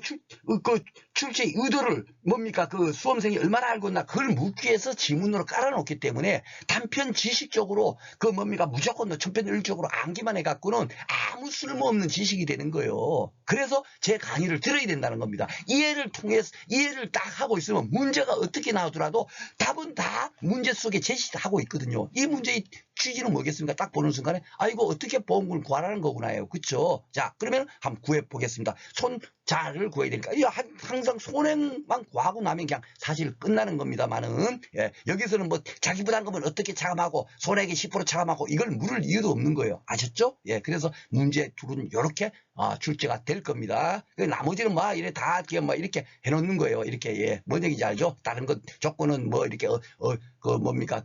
출제 의도를 뭡니까? 그 수험생이 얼마나 알고 있나 그걸 묻기 위해서 지문으로 깔아놓기 때문에 단편 지식적으로 그 뭡니까? 무조건 천편일률적으로 암기만 해갖고는 아무 쓸모없는 지식이 되는 거예요. 그래서 제 강의를 들어야 된다는 겁니다. 이해를 딱 하고 있으면 문제가 어떻게 나오더라도 답은 다 문제 속에 제시하고 있거든요. 이 문제의 취지는 뭐겠습니까? 딱 보는 순간에 이거 어떻게 보험금을 구하라는 거구나요. 그렇죠? 자, 그러면 한번 구해 보겠습니다. 손자를 구해야 되니까 항상 손해만 구하고 나면 그냥 사실 끝나는 겁니다만은 여기서는 뭐 자기 부담금을 어떻게 차감하고 손해액이 10% 차감하고 이걸 물을 이유도 없는 거예요. 아셨죠? 그래서 문제 둘은 이렇게 출제가 될 겁니다. 나머지는 막 이래 다 이렇게 해놓는 거예요. 이렇게 뭔 얘기인지 알죠? 다른 것 조건은 뭐 이렇게 그 뭡니까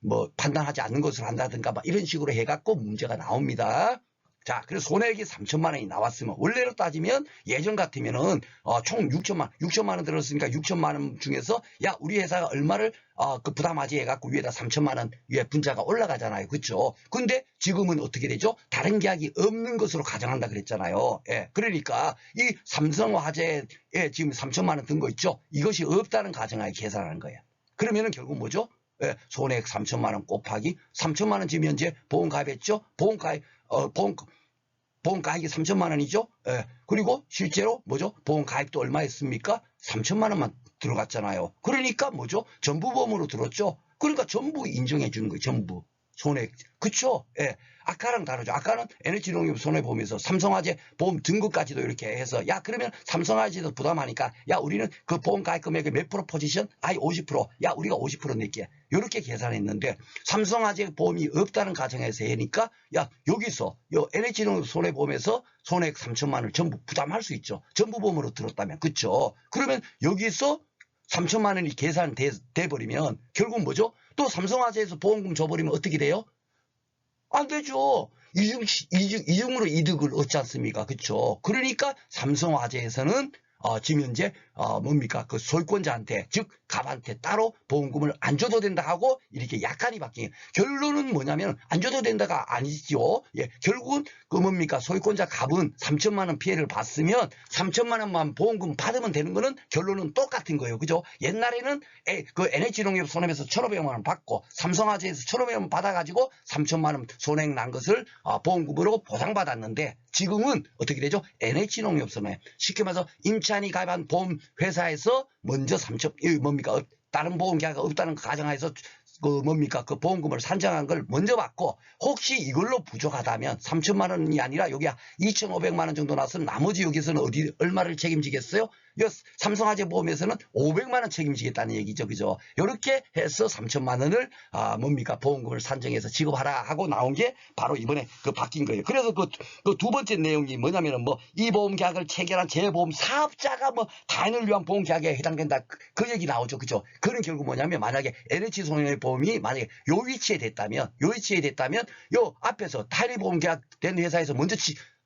뭐 판단하지 않는 것을 한다든가 막 이런 식으로 해갖고 문제가 나옵니다. 자, 그래서 손해액이 3천만 원이 나왔으면 원래로 따지면 예전 같으면은 총 6천만 원 들었으니까 6천만 원 중에서 야 우리 회사가 얼마를 그 부담하지 해갖고 위에다 3천만 원 위에 분자가 올라가잖아요. 그렇죠? 근데 지금은 어떻게 되죠? 다른 계약이 없는 것으로 가정한다 그랬잖아요. 그러니까 이 삼성화재에 지금 3천만 원 든 거 있죠? 이것이 없다는 가정하에 계산하는 거예요. 그러면은 결국 뭐죠? 손해액 3천만 원 곱하기 3천만 원 지금 현재 보험 가입했죠? 보험 가입이 3천만 원이죠? 그리고 실제로 뭐죠? 보험 가입도 얼마 했습니까? 3천만 원만 들어갔잖아요. 그러니까 뭐죠? 전부 보험으로 들었죠? 그러니까 전부 인정해 주는 거예요. 전부. 손해액. 그쵸? 아까랑 다르죠. 아까는 NH농협 손해보험에서 삼성화재 보험 등급까지도 이렇게 해서 야 그러면 삼성화재도 부담하니까 야 우리는 그 보험 가입 금액의 몇 프로 포지션? 50%. 야 우리가 50% 낼게. 이렇게 계산했는데 삼성화재 보험이 없다는 가정에서 하니까 야 여기서 NH농협 손해보험에서 손해액 3천만 원을 전부 부담할 수 있죠. 전부 보험으로 들었다면. 그쵸? 그러면 여기서 3천만 원이 계산돼 버리면 결국 뭐죠? 또 삼성화재에서 보험금 줘버리면 어떻게 돼요? 안 되죠. 이중으로 이득을 얻지 않습니까? 그렇죠? 그러니까 삼성화재에서는 지금 현재 뭡니까? 그 소유권자한테 즉 갑한테 따로 보험금을 안 줘도 된다 하고 이렇게 약관이 바뀌는 결론은 뭐냐면 안 줘도 된다가 아니죠. 결국은 그 뭡니까? 소유권자 갑은 3천만 원 피해를 봤으면 3천만 원만 보험금 받으면 되는 거는 결론은 똑같은 거예요. 그죠? 옛날에는 그 NH농협 손해에서 1,500만 원 받고 삼성화재에서 1,500만 원 받아가지고 3천만 원 손해액 난 것을 보험금으로 보상받았는데 지금은 어떻게 되죠? NH농협 손해 쉽게 말해서 임차인이 가입한 보험 회사에서 먼저 3천 뭡니까? 다른 보험 계약이 없다는 가정하에서 그 뭡니까? 그 보험금을 산정한 걸 먼저 받고 혹시 이걸로 부족하다면 3천만 원이 아니라 여기 2,500만 원 정도 나서 나머지 여기서는 얼마를 책임지겠어요? 삼성화재 보험에서는 500만 원 책임지겠다는 얘기죠. 그죠? 이렇게 해서 3천만 원을 뭡니까? 보험금을 산정해서 지급하라 하고 나온 게 바로 이번에 그 바뀐 거예요. 그래서 그 두 번째 내용이 뭐냐면은 이 보험 계약을 체결한 재보험 사업자가 다인을 위한 보험 계약에 해당된다. 그 얘기 나오죠. 그죠? 그는 결국 뭐냐면 만약에 NH 손해보험이 만약에 요 위치에 됐다면 요 앞에서 타인의 보험 계약 된 회사에서 먼저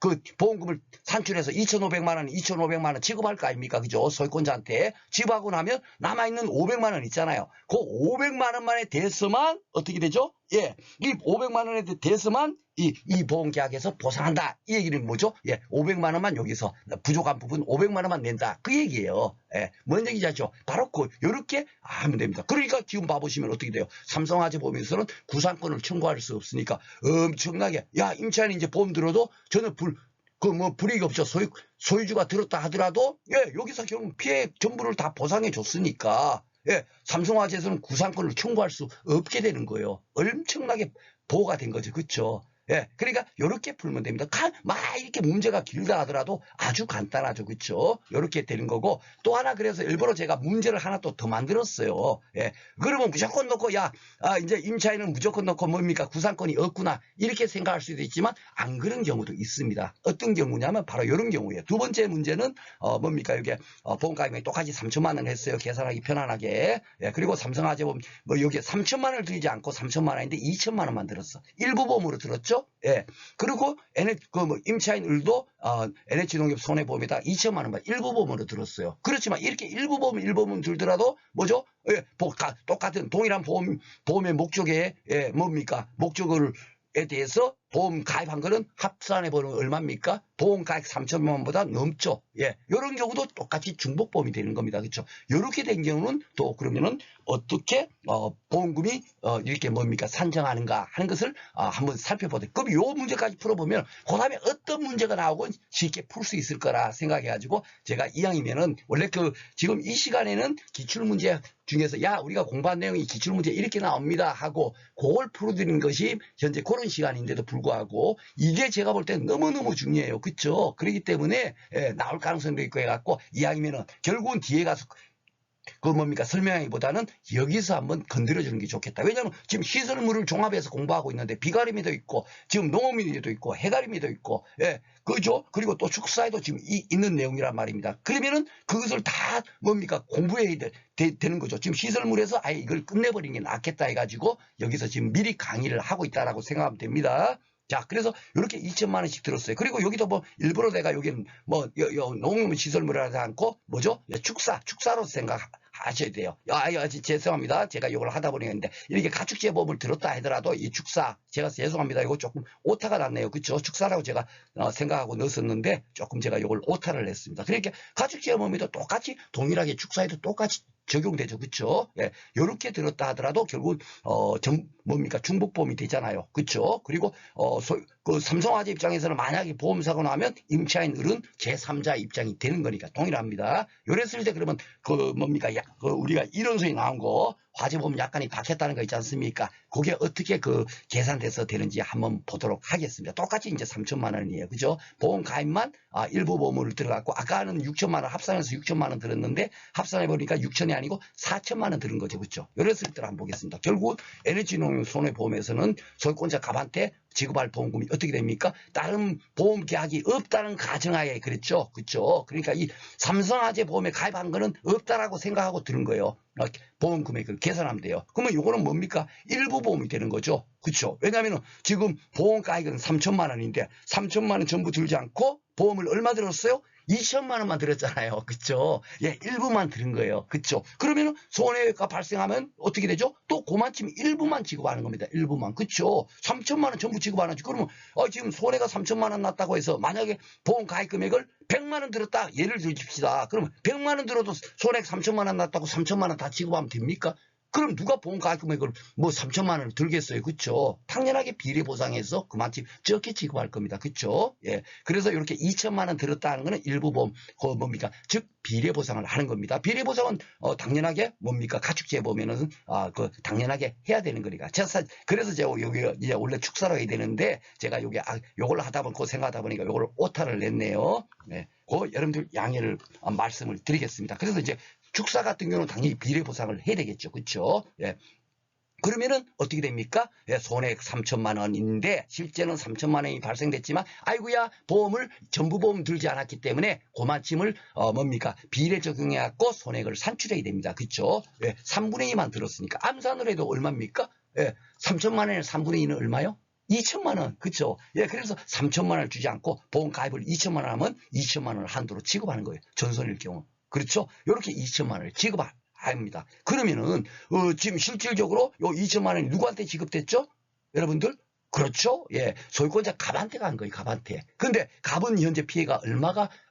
그 보험금을 산출해서 2,500만 원 지급할 거 아닙니까? 그죠? 소유권자한테 지급하고 나면 남아있는 500만 원 있잖아요. 그 500만 원만에 대해서만 어떻게 되죠? 이 500만 원에 대해서만 이 보험 계약에서 보상한다. 이 얘기는 뭐죠? 500만 원만 여기서 부족한 부분 500만 원만 낸다. 그 얘기예요. 뭔 얘기인지 알죠? 바로 요렇게 하면 됩니다. 그러니까 지금 봐보시면 어떻게 돼요? 삼성화재 보험에서는 구상권을 청구할 수 없으니까 엄청나게 임차인이 이제 보험 들어도 저는 불이익 없죠. 소유주가 들었다 하더라도 여기서 결국 피해 전부를 다 보상해 줬으니까 삼성화재에서는 구상권을 청구할 수 없게 되는 거예요. 엄청나게 보호가 된 거죠. 그렇죠? 예, 그러니까 요렇게 풀면 됩니다. 막 이렇게 문제가 길다 하더라도 아주 간단하죠. 그쵸? 요렇게 되는 거고, 또 하나 그래서 일부러 제가 문제를 하나 또 더 만들었어요. 예, 그러면 무조건 넣고, 이제 임차인은 무조건 넣고 뭡니까? 구상권이 없구나. 이렇게 생각할 수도 있지만, 안 그런 경우도 있습니다. 어떤 경우냐면 바로 요런 경우예요. 두 번째 문제는, 뭡니까? 이게, 보험가입이 똑같이 3천만 원 했어요. 계산하기 편안하게. 예, 그리고 삼성화재보험, 여기에 3천만 원을 들이지 않고 3천만 원인데 2천만 원만 들었어. 일부 보험으로 들었죠? 예. 그리고 임차인을도 NH농협 손해보험에다 2천만 원만 일부 보험으로 들었어요. 그렇지만 이렇게 일부 보험 들더라도 뭐죠? 예, 똑같은 동일한 보험의 목적에 뭡니까? 목적을 에 대해서 보험 가입한 거는 합산해 보면 얼마입니까? 보험 가입 3천만 원보다 넘죠. 예, 이런 경우도 똑같이 중복보험이 되는 겁니다. 그렇죠? 이렇게 된 경우는 또 그러면은 어떻게 보험금이 이렇게 뭡니까 산정하는가 하는 것을 한번 살펴보자. 그럼 이 문제까지 풀어보면 그다음에 어떤 문제가 나오고 쉽게 풀 수 있을 거라 생각해가지고 제가 이왕이면은 원래 지금 이 시간에는 기출문제 중에서 우리가 공부한 내용이 기출문제 이렇게 나옵니다 하고 그걸 풀어드리는 것이 현재 그런 시간인데도 불구하고 이게 제가 볼 때는 너무너무 중요해요. 그렇죠? 그렇기 때문에 나올 가능성도 있고 해갖고 이왕이면은 결국은 뒤에 가서 설명하기보다는 여기서 한번 건드려주는 게 좋겠다. 왜냐하면 지금 시설물을 종합해서 공부하고 있는데 비가림에도 있고 지금 농업민에도 있고 해가림에도 있고 그죠? 그리고 또 축사에도 지금 있는 내용이란 말입니다. 그러면은 그것을 다 공부해야 되는 거죠. 지금 시설물에서 아예 이걸 끝내버리는 게 낫겠다 해가지고 여기서 지금 미리 강의를 하고 있다라고 생각하면 됩니다. 자, 그래서 이렇게 2천만 원씩 들었어요. 그리고 여기도 일부러 내가 여기는 농업 시설물이라지 않고 축사로 생각하셔야 돼요. 죄송합니다. 제가 이걸 하다 보니까 있는데 이렇게 가축재보험을 들었다 하더라도 이 축사 제가 죄송합니다. 이거 조금 오타가 났네요. 그렇죠? 축사라고 제가 생각하고 넣었었는데 조금 제가 이걸 오타를 냈습니다. 그러니까 가축재보험에도 똑같이 동일하게 축사에도 똑같이 적용되죠. 그렇죠? 예. 요렇게 들었다 하더라도 결국 중복보험이 되잖아요. 그렇죠? 그리고 삼성화재 입장에서는 만약에 보험사고 나면 임차인은 제3자 입장이 되는 거니까 동일합니다. 요랬을 때 그러면 우리가 이론서에 나온 거 화재보험 약관이 바뀌었다는 거 있지 않습니까? 그게 어떻게 계산돼서 되는지 한번 보도록 하겠습니다. 똑같이 이제 3천만 원이에요. 그죠? 보험 가입만 일부 보험을 들어갔고 아까는 6천만 원 합산해서 6천만 원 들었는데 합산해 보니까 6천이 아니고 4천만 원 들은 거죠. 그렇죠? 이랬을 때를 한번 보겠습니다. 결국 NH농협 손해보험에서는 소유권자 갑한테 지급할 보험금이 어떻게 됩니까? 다른 보험 계약이 없다는 가정하에 그랬죠. 그렇죠? 그러니까 이 삼성화재 보험에 가입한 거는 없다라고 생각하고 들은 거예요. 보험 금액을 계산하면 돼요. 그러면 이거는 뭡니까? 일부 보험이 되는 거죠. 그렇죠? 왜냐하면 지금 보험 가입은 3천만 원인데 3천만 원 전부 들지 않고 보험을 얼마 들었어요? 2천만 원만 들었잖아요. 그쵸? 예, 일부만 들은 거예요. 그쵸? 그러면 손해가 발생하면 어떻게 되죠? 또 그만큼 일부만 지급하는 겁니다. 일부만. 그쵸? 3천만 원 전부 지급 안 하죠. 그러면 지금 손해가 3천만 원 났다고 해서 만약에 보험 가입 금액을 100만 원 들었다. 예를 들읍시다. 그러면 100만 원 들어도 손해가 3천만 원 났다고 3천만 원 다 지급하면 됩니까? 그럼 누가 보험 가입 금액을 3천만 원을 들겠어요. 그쵸? 당연하게 비례 보상해서 그만큼 적게 지급할 겁니다. 그쵸? 예. 그래서 이렇게 2천만 원 들었다는 거는 일부 보험, 즉, 비례 보상을 하는 겁니다. 비례 보상은, 당연하게 가축재보험에는, 당연하게 해야 되는 거니까. 그래서 제가 여기 이제 원래 축사로 해야 되는데, 제가 요걸 하다 보니까 생각하다 보니까 요걸 오타를 냈네요. 네. 여러분들 양해를 말씀을 드리겠습니다. 그래서 이제 축사 같은 경우는 당연히 비례 보상을 해야 되겠죠. 그렇죠? 예. 그러면은 어떻게 됩니까? 예, 손해액 3천만 원인데 실제는 3천만 원이 발생됐지만 아이고야 보험을 전부 보험 들지 않았기 때문에 그만큼을 비례 적용해 갖고 손해액을 산출해야 됩니다. 그렇죠? 예, 3분의 2만 들었으니까 암산을 해도 얼마입니까? 예, 3천만 원에 3분의 2는 얼마요? 2천만 원. 그렇죠? 예, 그래서 3천만 원을 주지 않고 보험 가입을 2천만 원 하면 2천만 원을 한도로 지급하는 거예요. 전손일 경우. 그렇죠? 이렇게 2천만 원을 지급합니다. 그러면은 지금 실질적으로 요 2천만 원이 누구한테 지급됐죠? 여러분들? 그렇죠? 예, 소유권자 갑한테 간 거예요. 갑한테. 근데 갑은 현재 피해가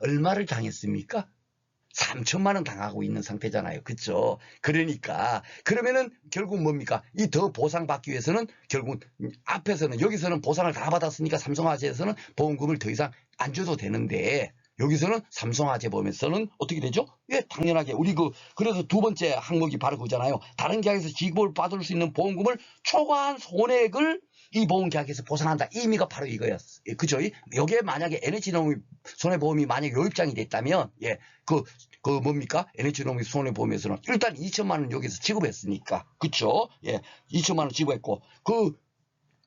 얼마를 당했습니까? 3천만 원 당하고 있는 상태잖아요. 그렇죠? 그러니까 그러면은 결국 뭡니까? 이 더 보상받기 위해서는 결국 앞에서는 여기서는 보상을 다 받았으니까 삼성화재에서는 보험금을 더 이상 안 줘도 되는데 여기서는 삼성화재보험에서는 어떻게 되죠? 예, 당연하게 우리 그래서 두 번째 항목이 바로 그거잖아요. 다른 계약에서 지급을 받을 수 있는 보험금을 초과한 손해액을 이 보험계약에서 보상한다. 이 의미가 바로 이거였어. 그죠? 여기에 만약에 에너지농협 손해보험이 만약에 요 입장이 됐다면, 예, 뭡니까? 에너지농협 손해보험에서는 일단 2천만 원 여기서 지급했으니까. 그쵸? 예, 2천만 원 지급했고,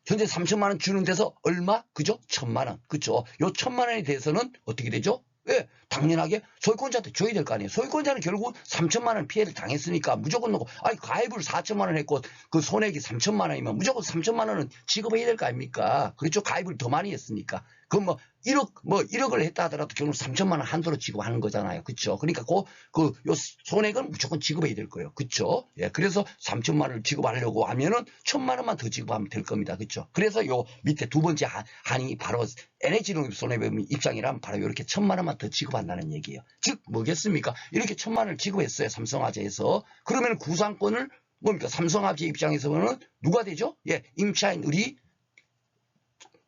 현재 3천만 원 주는 데서 얼마? 그죠? 1천만 원. 그죠? 요 1천만 원에 대해서는 어떻게 되죠? 예, 당연하게 소유권자한테 줘야 될 거 아니에요. 소유권자는 결국 3천만 원 피해를 당했으니까 무조건 넣고, 아니, 가입을 4천만 원 했고, 그 손해액이 3천만 원이면 무조건 3천만 원은 지급해야 될 거 아닙니까? 그렇죠? 가입을 더 많이 했으니까. 그럼 뭐, 1억을 했다 하더라도 결국 3천만 원 한도로 지급하는 거잖아요. 그쵸? 그러니까 요 손해액은 무조건 지급해야 될 거예요. 그쵸? 예, 그래서 3천만 원을 지급하려고 하면은 1천만 원만 더 지급하면 될 겁니다. 그쵸? 그래서 요 밑에 두 번째 한이 바로 에너지농협 손해보험 입장이라면 바로 이렇게 1천만 원만 더 지급한다는 얘기예요. 즉, 뭐겠습니까? 이렇게 1천만 원을 지급했어요. 삼성화재에서. 그러면 구상권을 뭡니까? 삼성화재 입장에서는 누가 되죠? 예, 임차인 우리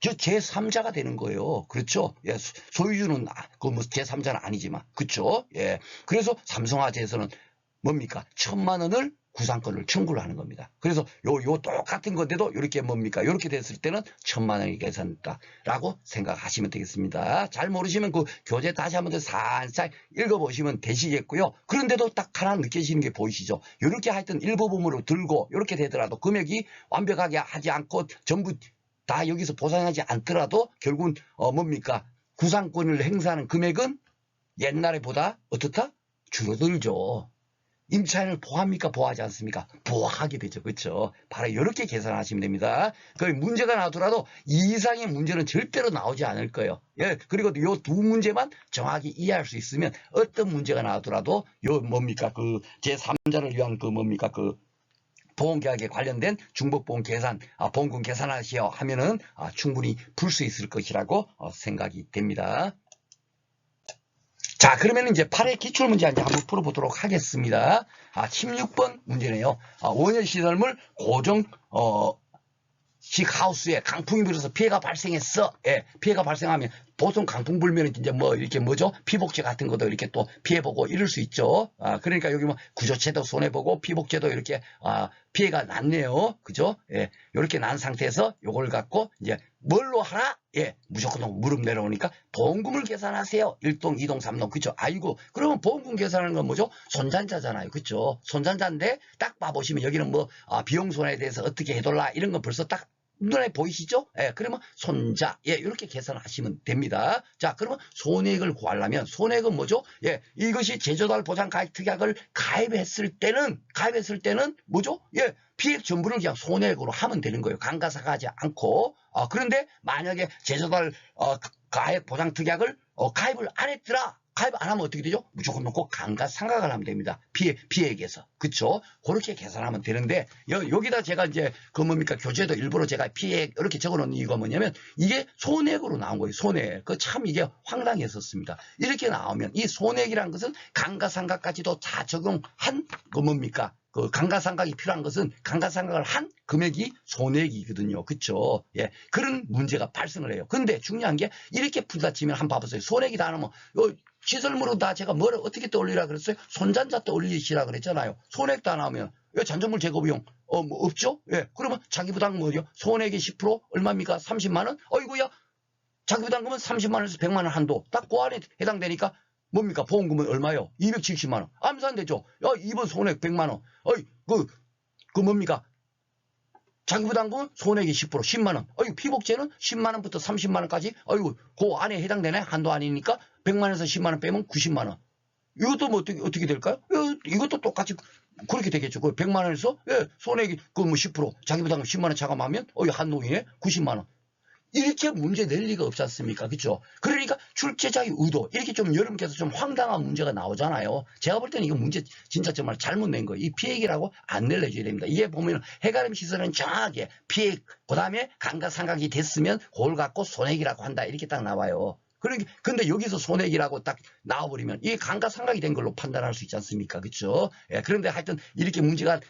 제3자가 되는 거예요. 그렇죠? 예, 소유주는 제3자는 아니지만, 그렇죠? 예, 그래서 삼성화재에서는 뭡니까? 1천만 원을 구상권을 청구를 하는 겁니다. 그래서 요 똑같은 건데도 이렇게 뭡니까? 이렇게 됐을 때는 1천만 원이 계산했다라고 생각하시면 되겠습니다. 잘 모르시면 그 교재 다시 한번 더 살짝 읽어보시면 되시겠고요. 그런데도 딱 하나 느껴지는 게 보이시죠? 이렇게 하여튼 일부분으로 들고 이렇게 되더라도 금액이 완벽하게 하지 않고 전부 다 여기서 보상하지 않더라도 결국은 뭡니까? 구상권을 행사하는 금액은 옛날에보다 어떻다? 줄어들죠. 임차인을 보호합니까? 보호하지 않습니까? 보호하게 되죠. 그렇죠? 바로 이렇게 계산하시면 됩니다. 그 문제가 나오더라도 이 이상의 문제는 절대로 나오지 않을 거예요. 예, 그리고 요 두 문제만 정확히 이해할 수 있으면 어떤 문제가 나오더라도 요 뭡니까? 그 제3자를 위한 그 뭡니까? 그 보험계약에 관련된 중복보험 계산, 보험금 계산하시오 하면은 충분히 풀 수 있을 것이라고 생각이 됩니다. 자, 그러면 이제 8회 기출문제 이제 한번 풀어보도록 하겠습니다. 16번 문제네요. 원형 시설물 고정, 식 하우스에 강풍이 불어서 피해가 발생했어. 예, 피해가 발생하면 보통 강풍 불면은 이제 뭐 이렇게 뭐죠? 피복제 같은 것도 이렇게 또 피해보고 이럴 수 있죠. 그러니까 여기 뭐 구조체도 손해보고 피복제도 이렇게 피해가 났네요. 그죠? 예, 이렇게 난 상태에서 요걸 갖고 이제 뭘로 하라? 예, 무조건 무릎 내려오니까 보험금을 계산하세요. 1동, 2동, 3동. 그죠? 아이고, 그러면 보험금 계산하는 건 뭐죠? 손잔자잖아요. 그죠? 손잔자인데 딱 봐보시면 여기는 뭐 비용 손해에 대해서 어떻게 해달라 이런 건 벌써 딱 눈에 보이시죠? 예, 그러면 손자, 예, 이렇게 계산하시면 됩니다. 자, 그러면 손해액을 구하려면 손해액은 뭐죠? 예, 이것이 제조달 보장 가입 특약을 가입했을 때는 뭐죠? 예, 피해액 전부를 그냥 손해액으로 하면 되는 거예요. 강가상각하지 않고. 그런데 만약에 제조달 가입 보장 특약을 가입을 안 했더라. 가입 안 하면 어떻게 되죠? 무조건 놓고 강가상각을 하면 됩니다. 피해액에서. 그쵸? 그렇게 계산하면 되는데, 여기다 제가 이제, 뭡니까? 교재도 일부러 제가 피해액 이렇게 적어 놓은 이유가 뭐냐면, 이게 손해액으로 나온 거예요. 손해액. 참 이게 황당했었습니다. 이렇게 나오면, 이 손해액이라는 것은 강가상각까지도 다 적용한, 뭡니까? 강가상각이 필요한 것은 강가상각을 한 금액이 손해액이거든요. 그쵸? 예. 그런 문제가 발생을 해요. 근데 중요한 게 이렇게 풀다 치면 한번 봐보세요. 손해액이 다 나오면, 시설물로 다 제가 뭐를 어떻게 떠올리라 그랬어요? 손잔자 떠올리시라 그랬잖아요. 손해액 다 나오면, 잔존물 제거 비용, 뭐 없죠? 예. 그러면 자기부담금 뭐죠? 손해액이 10% 얼마입니까? 30만원? 어이구야. 자기부담금은 30만원에서 100만원 한도. 딱 그 안에 해당되니까 뭡니까? 보험금은 얼마요? 270만원. 암산되죠? 이번 손해액 100만원. 뭡니까? 자기부담금은 손해액이 10%, 10만원. 피복제는 10만원부터 30만원까지. 그 안에 해당되네? 한도 아니니까 100만원에서 10만원 빼면 90만원. 이것도 뭐 어떻게 될까요? 이것도 똑같이 그렇게 되겠죠. 100만원에서, 예, 손해액이 10%, 자기부담금 10만원 차감하면, 한도이네? 90만원. 이렇게 문제 낼 리가 없지 않습니까? 그죠? 그러니까 출제자의 의도, 이렇게 좀 여러분께서 좀 황당한 문제가 나오잖아요. 제가 볼 때는 이거 문제 진짜 정말 잘못 낸 거예요. 이 피해액이라고 안 내려줘야 됩니다. 이게 보면 해가림 시설은 정확하게 피해액, 그 다음에 강가상각이 됐으면 그걸 갖고 손해액이라고 한다. 이렇게 딱 나와요. 근데 여기서 손해액이라고 딱 나와버리면 이게 강가상각이 된 걸로 판단할 수 있지 않습니까? 그죠? 예, 그런데 하여튼 이렇게 문제가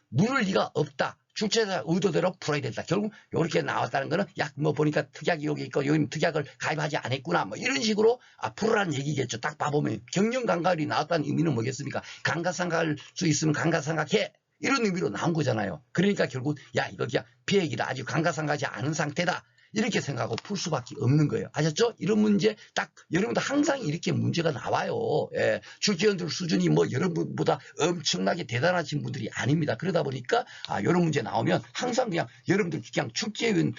물을 리가 없다. 출제자 의도대로 풀어야 된다. 결국 이렇게 나왔다는 거는 뭐 보니까 특약이 여기 있고 여기 특약을 가입하지 않았구나. 뭐 이런 식으로 풀으라는 얘기겠죠. 딱 봐보면 경영강가율이 나왔다는 의미는 뭐겠습니까? 강가상각할 수 있으면 강가상각해. 이런 의미로 나온 거잖아요. 그러니까 결국 야 이거 그냥 피해기다. 아직 감가상각하지 않은 상태다. 이렇게 생각하고 풀 수밖에 없는 거예요. 아셨죠? 이런 문제 딱 여러분들 항상 이렇게 문제가 나와요. 예, 출제원들 수준이 뭐 여러분보다 엄청나게 대단하신 분들이 아닙니다. 그러다 보니까 이런 문제 나오면 항상 그냥 여러분들 그냥 출제위원이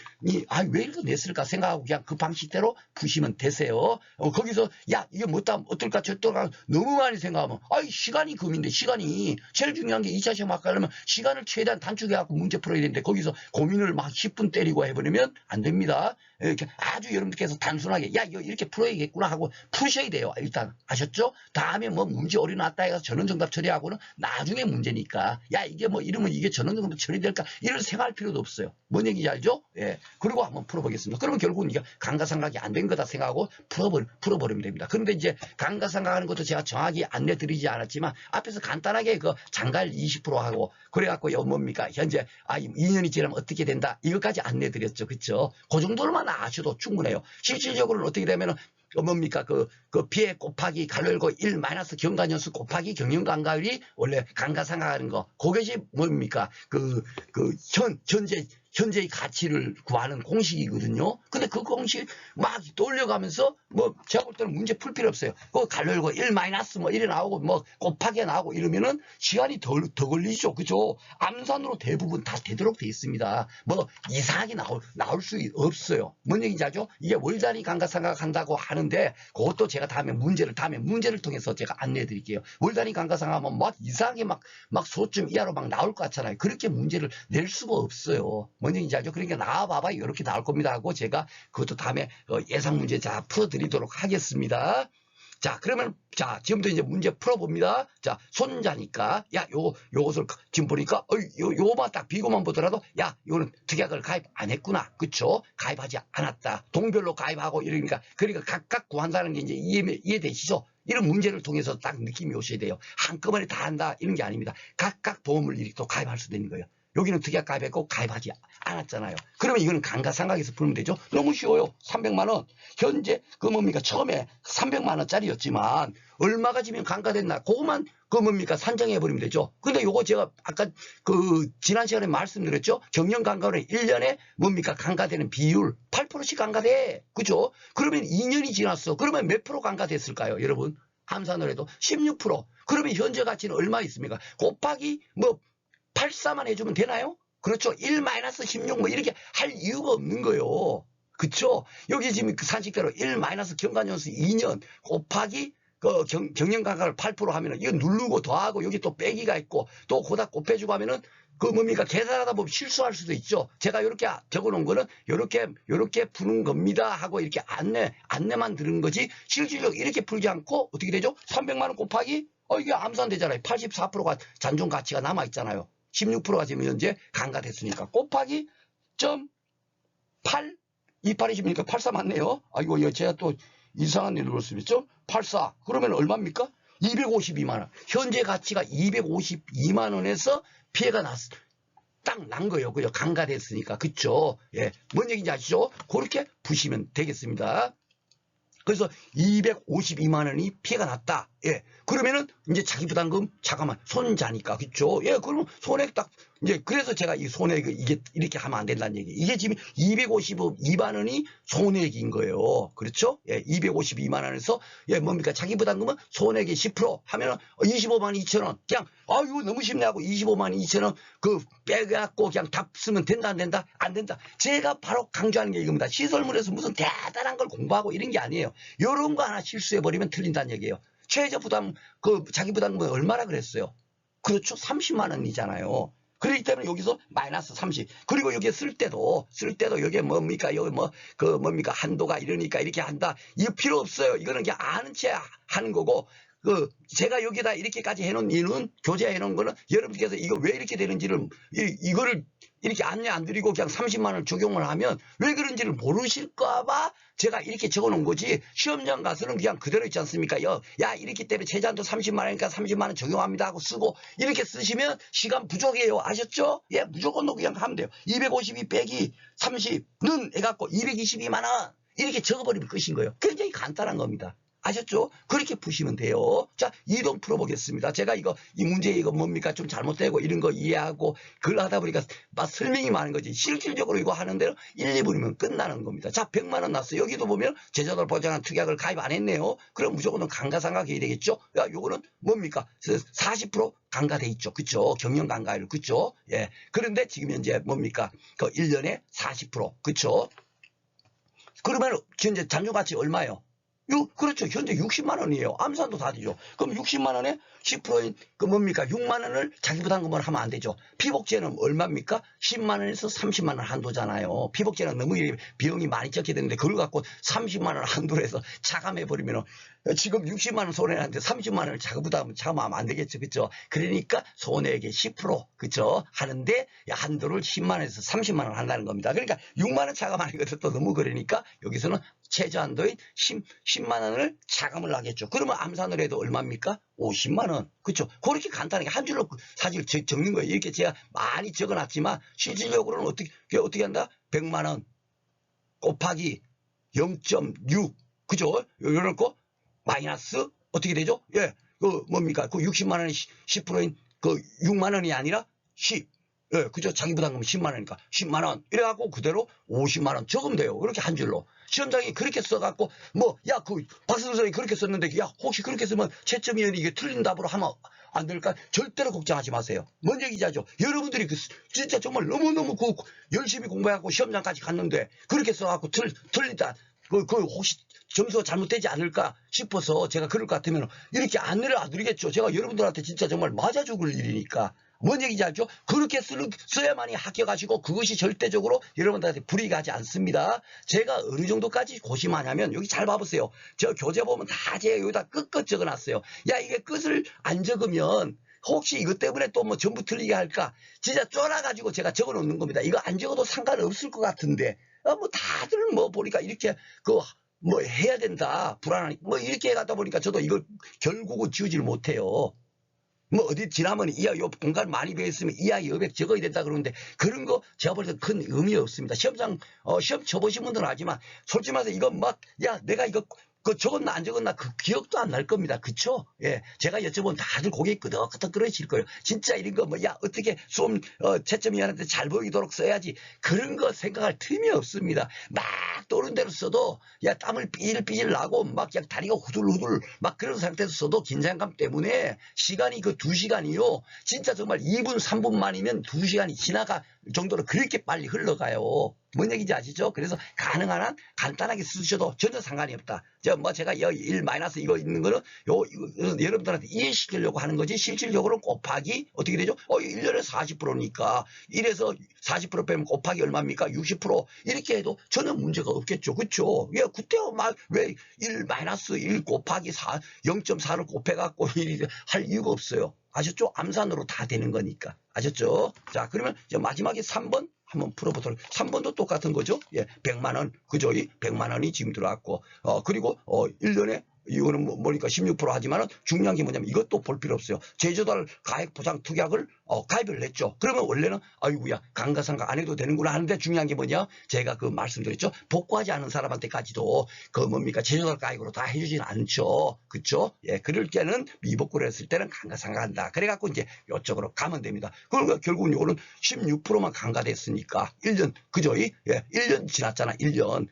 왜 이렇게 냈을까 생각하고 그냥 그 방식대로 푸시면 되세요. 거기서 야 이게 뭐다 어떨까 저떨까 너무 많이 생각하면 시간이 금인데 시간이 제일 중요한 게 2차 시험 합격하려면 시간을 최대한 단축해갖고 문제 풀어야 되는데 거기서 고민을 막 10분 때리고 해버리면 안 됩니다. 이렇게 아주 여러분들께서 단순하게 야 이거 이렇게 풀어야겠구나 하고 푸셔야 돼요. 일단 아셨죠? 다음에 뭐 문제 어리 났다 해서 전원정답 처리하고는 나중에 문제니까 야 이게 뭐 이러면 이게 전원정답 처리될까 이런 생각할 필요도 없어요. 뭔 얘기인지 알죠? 예. 그리고 한번 풀어보겠습니다. 그러면 결국은 이게 감가상각이 안 된 거다 생각하고 풀어버리면 됩니다. 그런데 이제 감가상각하는 것도 제가 정확히 안내드리지 않았지만 앞에서 간단하게 그 장갈 20% 하고 그래갖고 뭡니까 현재 2년이 지나면 어떻게 된다 이것까지 안내드렸죠. 그렇죠? 그 정도로만 아셔도 충분해요. 실질적으로는 어떻게 되면은 뭡니까 그 피해 곱하기 가로 열고 1 마이너스 경과연수 곱하기 경영감가율이 원래 감가상각하는 거 그것이 뭡니까 현재의 가치를 구하는 공식이거든요. 근데 그 공식 막 돌려가면서 뭐 제가 볼 때는 문제 풀 필요 없어요. 그 가로 열고 1 마이너스 뭐 이래 나오고 뭐 곱하기 나오고 이러면은 시간이 더 걸리죠. 그죠? 암산으로 대부분 다 되도록 돼 있습니다. 뭐 이상하게 나올 수 없어요. 뭔 얘기인지 알죠? 이게 월단위 감가상각한다고 하는데 그것도 제가 다음에 문제를 통해서 제가 안내해 드릴게요. 월단위 감가상각하면 막 이상하게 막 소점 이하로 막 나올 것 같잖아요. 그렇게 문제를 낼 수가 없어요. 뭔 얘기인지 알죠? 그러니까 나와봐봐 이렇게 나올 겁니다 하고 제가 그것도 다음에 예상 문제 자 풀어드리도록 하겠습니다. 자 그러면 자 지금부터 이제 문제 풀어봅니다. 자 손자니까 야 요것을 지금 보니까 요거만 딱 비교만 보더라도 야 요거는 특약을 가입 안 했구나. 그쵸? 가입하지 않았다. 동별로 가입하고 이러니까 그러니까 각각 구한다는 게 이제 이해되시죠? 이런 문제를 통해서 딱 느낌이 오셔야 돼요. 한꺼번에 다 한다 이런 게 아닙니다. 각각 보험을 이렇게 또 가입할 수도 있는 거예요. 여기는 특약 가입했고 가입하지 않았잖아요. 그러면 이거는 감가상각에서 풀면 되죠. 너무 쉬워요. 300만 원. 현재 그 뭡니까 처음에 300만 원짜리였지만 얼마가 지면 감가됐나 그거만 그 뭡니까 산정해버리면 되죠. 근데 요거 제가 아까 그 지난 시간에 말씀드렸죠. 경영감가율은 1년에 뭡니까 감가되는 비율 8%씩 감가돼. 그죠? 그러면 2년이 지났어. 그러면 몇 프로 감가됐을까요? 여러분 함산을 해도 16%. 그러면 현재 가치는 얼마 있습니까? 곱하기 뭐 84만 해주면 되나요? 그렇죠. 1-16 뭐 이렇게 할 이유가 없는 거예요. 그렇죠. 여기 지금 그 산식대로 1 경과연수 2년 곱하기 그 경영감가를 8% 하면은 이거 누르고 더하고 여기 또 빼기가 있고 또 거기다 곱해주고 하면은 그 뭡니까 계산하다 보면 실수할 수도 있죠. 제가 이렇게 적어놓은 거는 이렇게 푸는 겁니다 하고 이렇게 안내만 들은 거지 실질적으로 이렇게 풀지 않고 어떻게 되죠? 300만 원 곱하기 이게 암산되잖아요. 84%가 잔존 가치가 남아 있잖아요. 16%가 지금 현재 감가됐으니까 곱하기 0.8 28이십니까? 84 맞네요. 아이고 이거 제가 또 이상한 일을 넣었습니다. 84 그러면 얼마입니까? 252만 원. 현재 가치가 252만 원에서 피해가 딱 난 거예요. 그죠? 감가됐으니까. 그쵸? 예. 뭔 얘기인지 아시죠? 그렇게 보시면 되겠습니다. 그래서 252만 원이 피해가 났다. 예. 그러면은 이제 자기 부담금 잠깐만 손자니까 그렇죠? 예. 그러면 손해액 딱 이제 그래서 제가 이 손해액 이게 이렇게 하면 안 된다는 얘기. 이게 지금 252만 원이 손해액인 거예요. 그렇죠? 예. 252만 원에서 예 뭡니까 자기 부담금은 손해액이 10% 하면은 25만 2천 원 그냥 이거 너무 쉽네 하고 25만 2천 원 그 빼갖고 그냥 답 쓰면 된다 안 된다 안 된다. 제가 바로 강조하는 게 이겁니다. 시설물에서 무슨 대단한 걸 공부하고 이런 게 아니에요. 이런 거 하나 실수해버리면 틀린다는 얘기예요. 최저 부담, 자기 부담금은 얼마나 그랬어요? 그렇죠. 30만 원이잖아요. 그렇기 때문에 여기서 마이너스 30. 그리고 여기에 쓸 때도 여기에 뭡니까? 여기 뭡니까? 한도가 이러니까 이렇게 한다. 이거 필요 없어요. 이거는 그냥 아는 채 하는 거고. 제가 여기다 이렇게까지 해놓은 이유는 교재해 놓은 거는 여러분께서 이거 왜 이렇게 되는지를 이거를 이렇게 안내 안 드리고 그냥 30만 원을 적용을 하면 왜 그런지를 모르실까봐 제가 이렇게 적어 놓은 거지 시험장 가서는 그냥 그대로 있지 않습니까? 야 이렇기 때문에 최저한도 30만 원이니까 30만 원 적용합니다 하고 쓰고 이렇게 쓰시면 시간 부족해요. 아셨죠? 예, 무조건 그냥 하면 돼요. 252 빼기 30는 해갖고 222만 원 이렇게 적어버리면 끝인 거예요. 굉장히 간단한 겁니다. 아셨죠? 그렇게 푸시면 돼요. 자, 이동 풀어보겠습니다. 제가 이 문제 이거 뭡니까? 좀 잘못되고 이런 거 이해하고 그걸 하다 보니까 막 설명이 많은 거지. 실질적으로 이거 하는 대로 1, 2분이면 끝나는 겁니다. 자, 100만 원 났어요. 여기도 보면 제조달 보장한 특약을 가입 안 했네요. 그럼 무조건 감가상각해야 되겠죠? 야, 요거는 뭡니까? 40% 감가돼 있죠. 그쵸? 경영 감가율. 그쵸? 예. 그런데 지금 현재 뭡니까? 그 1년에 40%. 그쵸? 그러면 현재 잔존가치 얼마예요? 그렇죠. 현재 60만 원이에요. 암산도 다 되죠. 그럼 60만 원에 10%인 그 뭡니까? 6만 원을 자기 부담금을 하면 안 되죠. 피복제는 얼마입니까? 10만 원에서 30만 원 한도잖아요. 피복제는 너무 비용이 많이 적게 되는데 그걸 갖고 30만 원 한도로 해서 차감해버리면 지금 60만 원 손해하는데 30만 원을 자기 부담 차감하면 안 되겠죠. 그렇죠? 그러니까 손해액의 10% 그렇죠? 하는데 한도를 10만 원에서 30만 원 한다는 겁니다. 그러니까 6만 원 차감하는 것도 또 너무 그러니까 여기서는 최저 한도인 10만 원을 차감을 하겠죠. 그러면 암산을 해도 얼마입니까? 50만 원. 그렇죠? 그렇게 간단하게 한 줄로 사실 적는 거예요. 이렇게 제가 많이 적어놨지만 실질적으로는 어떻게 한다? 100만 원 곱하기 0.6 그죠? 이런 거 마이너스 어떻게 되죠? 예, 그 뭡니까? 그 60만 원이 10%인 그 6만 원이 아니라 10. 예, 그죠? 자기 부담금 10만 원이니까 10만 원. 이래갖고 그대로 50만 원 적으면 돼요. 그렇게 한 줄로. 시험장이 그렇게 써갖고 야, 박수 선생님이 그렇게 썼는데 야, 혹시 그렇게 쓰면 채점위원이 이게 틀린 답으로 하면 안 될까? 절대로 걱정하지 마세요. 뭔 얘기인지 알죠? 여러분들이 진짜 정말 너무너무 열심히 공부해갖고 시험장까지 갔는데 그렇게 써갖고 틀리다. 혹시 점수가 잘못되지 않을까 싶어서 제가 그럴 것 같으면 이렇게 안내를 안 드리겠죠. 제가 여러분들한테 진짜 정말 맞아 죽을 일이니까. 뭔 얘기인지 알죠? 그렇게 써야만이 합격하시고 그것이 절대적으로 여러분들한테 불이익하지 않습니다. 제가 어느 정도까지 고심하냐면 여기 잘 봐보세요. 저 교재 보면 다 제가 여기다 끝끝 적어놨어요. 야, 이게 끝을 안 적으면 혹시 이것 때문에 또 뭐 전부 틀리게 할까? 진짜 쫄아가지고 제가 적어놓는 겁니다. 이거 안 적어도 상관없을 것 같은데 뭐 다들 뭐 보니까 이렇게 뭐 해야 된다 불안하니까 뭐 이렇게 해가다 보니까 저도 이걸 결국은 지우지를 못해요. 뭐 어디 지나면 요 공간 많이 배웠으면 이하 여백 적어야 된다 그러는데 그런 거 제가 볼 때 큰 의미 없습니다. 시험 쳐보신 분들은 알지만 솔직히 말해서 이거 야, 내가 이거 적었나 안 적었나 그 기억도 안 날 겁니다. 그쵸? 예. 제가 여쭤보면 다들 고개 끄덕끄덕 끓으실 거예요. 진짜 이런 거 야, 어떻게 수험, 채점위원한테 잘 보이도록 써야지. 그런 거 생각할 틈이 없습니다. 막 떠오른 대로 써도 야, 땀을 삐질삐질 나고 막 그냥 다리가 후들후들 막 그런 상태에서 써도 긴장감 때문에 시간이 2시간이요. 진짜 정말 2분, 3분 만이면 2시간이 지나가 정도로 그렇게 빨리 흘러가요. 뭔 얘기인지 아시죠? 그래서 가능한 한 간단하게 쓰셔도 전혀 상관이 없다. 제가 1 마이너스 이거 있는 거는 여러분들한테 이해시키려고 하는 거지 실질적으로 곱하기 어떻게 되죠? 1년에 40%니까 1에서 40% 빼면 곱하기 얼마입니까? 60% 이렇게 해도 전혀 문제가 없겠죠. 그렇죠? 예, 그때 왜 1 마이너스 1 곱하기 0.4를 곱해갖고 할 이유가 없어요. 아셨죠? 암산으로 다 되는 거니까. 아셨죠? 자, 그러면 이제 마지막에 3번 한번 풀어보도록. 3번도 똑같은 거죠. 예, 100만 원. 그죠? 100만 원이 지금 들어왔고. 그리고 1년에 이거는 뭐니까 16% 하지만은 중요한 게 뭐냐면 이것도 볼 필요 없어요. 제조달 가액 보상 특약을 가입을 했죠. 그러면 원래는 아이고야 감가상각 안 해도 되는구나 하는데 중요한 게 뭐냐? 제가 말씀드렸죠. 복구하지 않은 사람한테까지도 뭡니까 제조달 가액으로 다 해주지는 않죠. 그렇죠? 예, 그럴 때는 미복구를 했을 때는 감가상각한다. 그래갖고 이제 이쪽으로 가면 됩니다. 그러니까 결국은 이거는 16%만 감가됐으니까 1년 그죠? 예, 1년 지났잖아. 1년.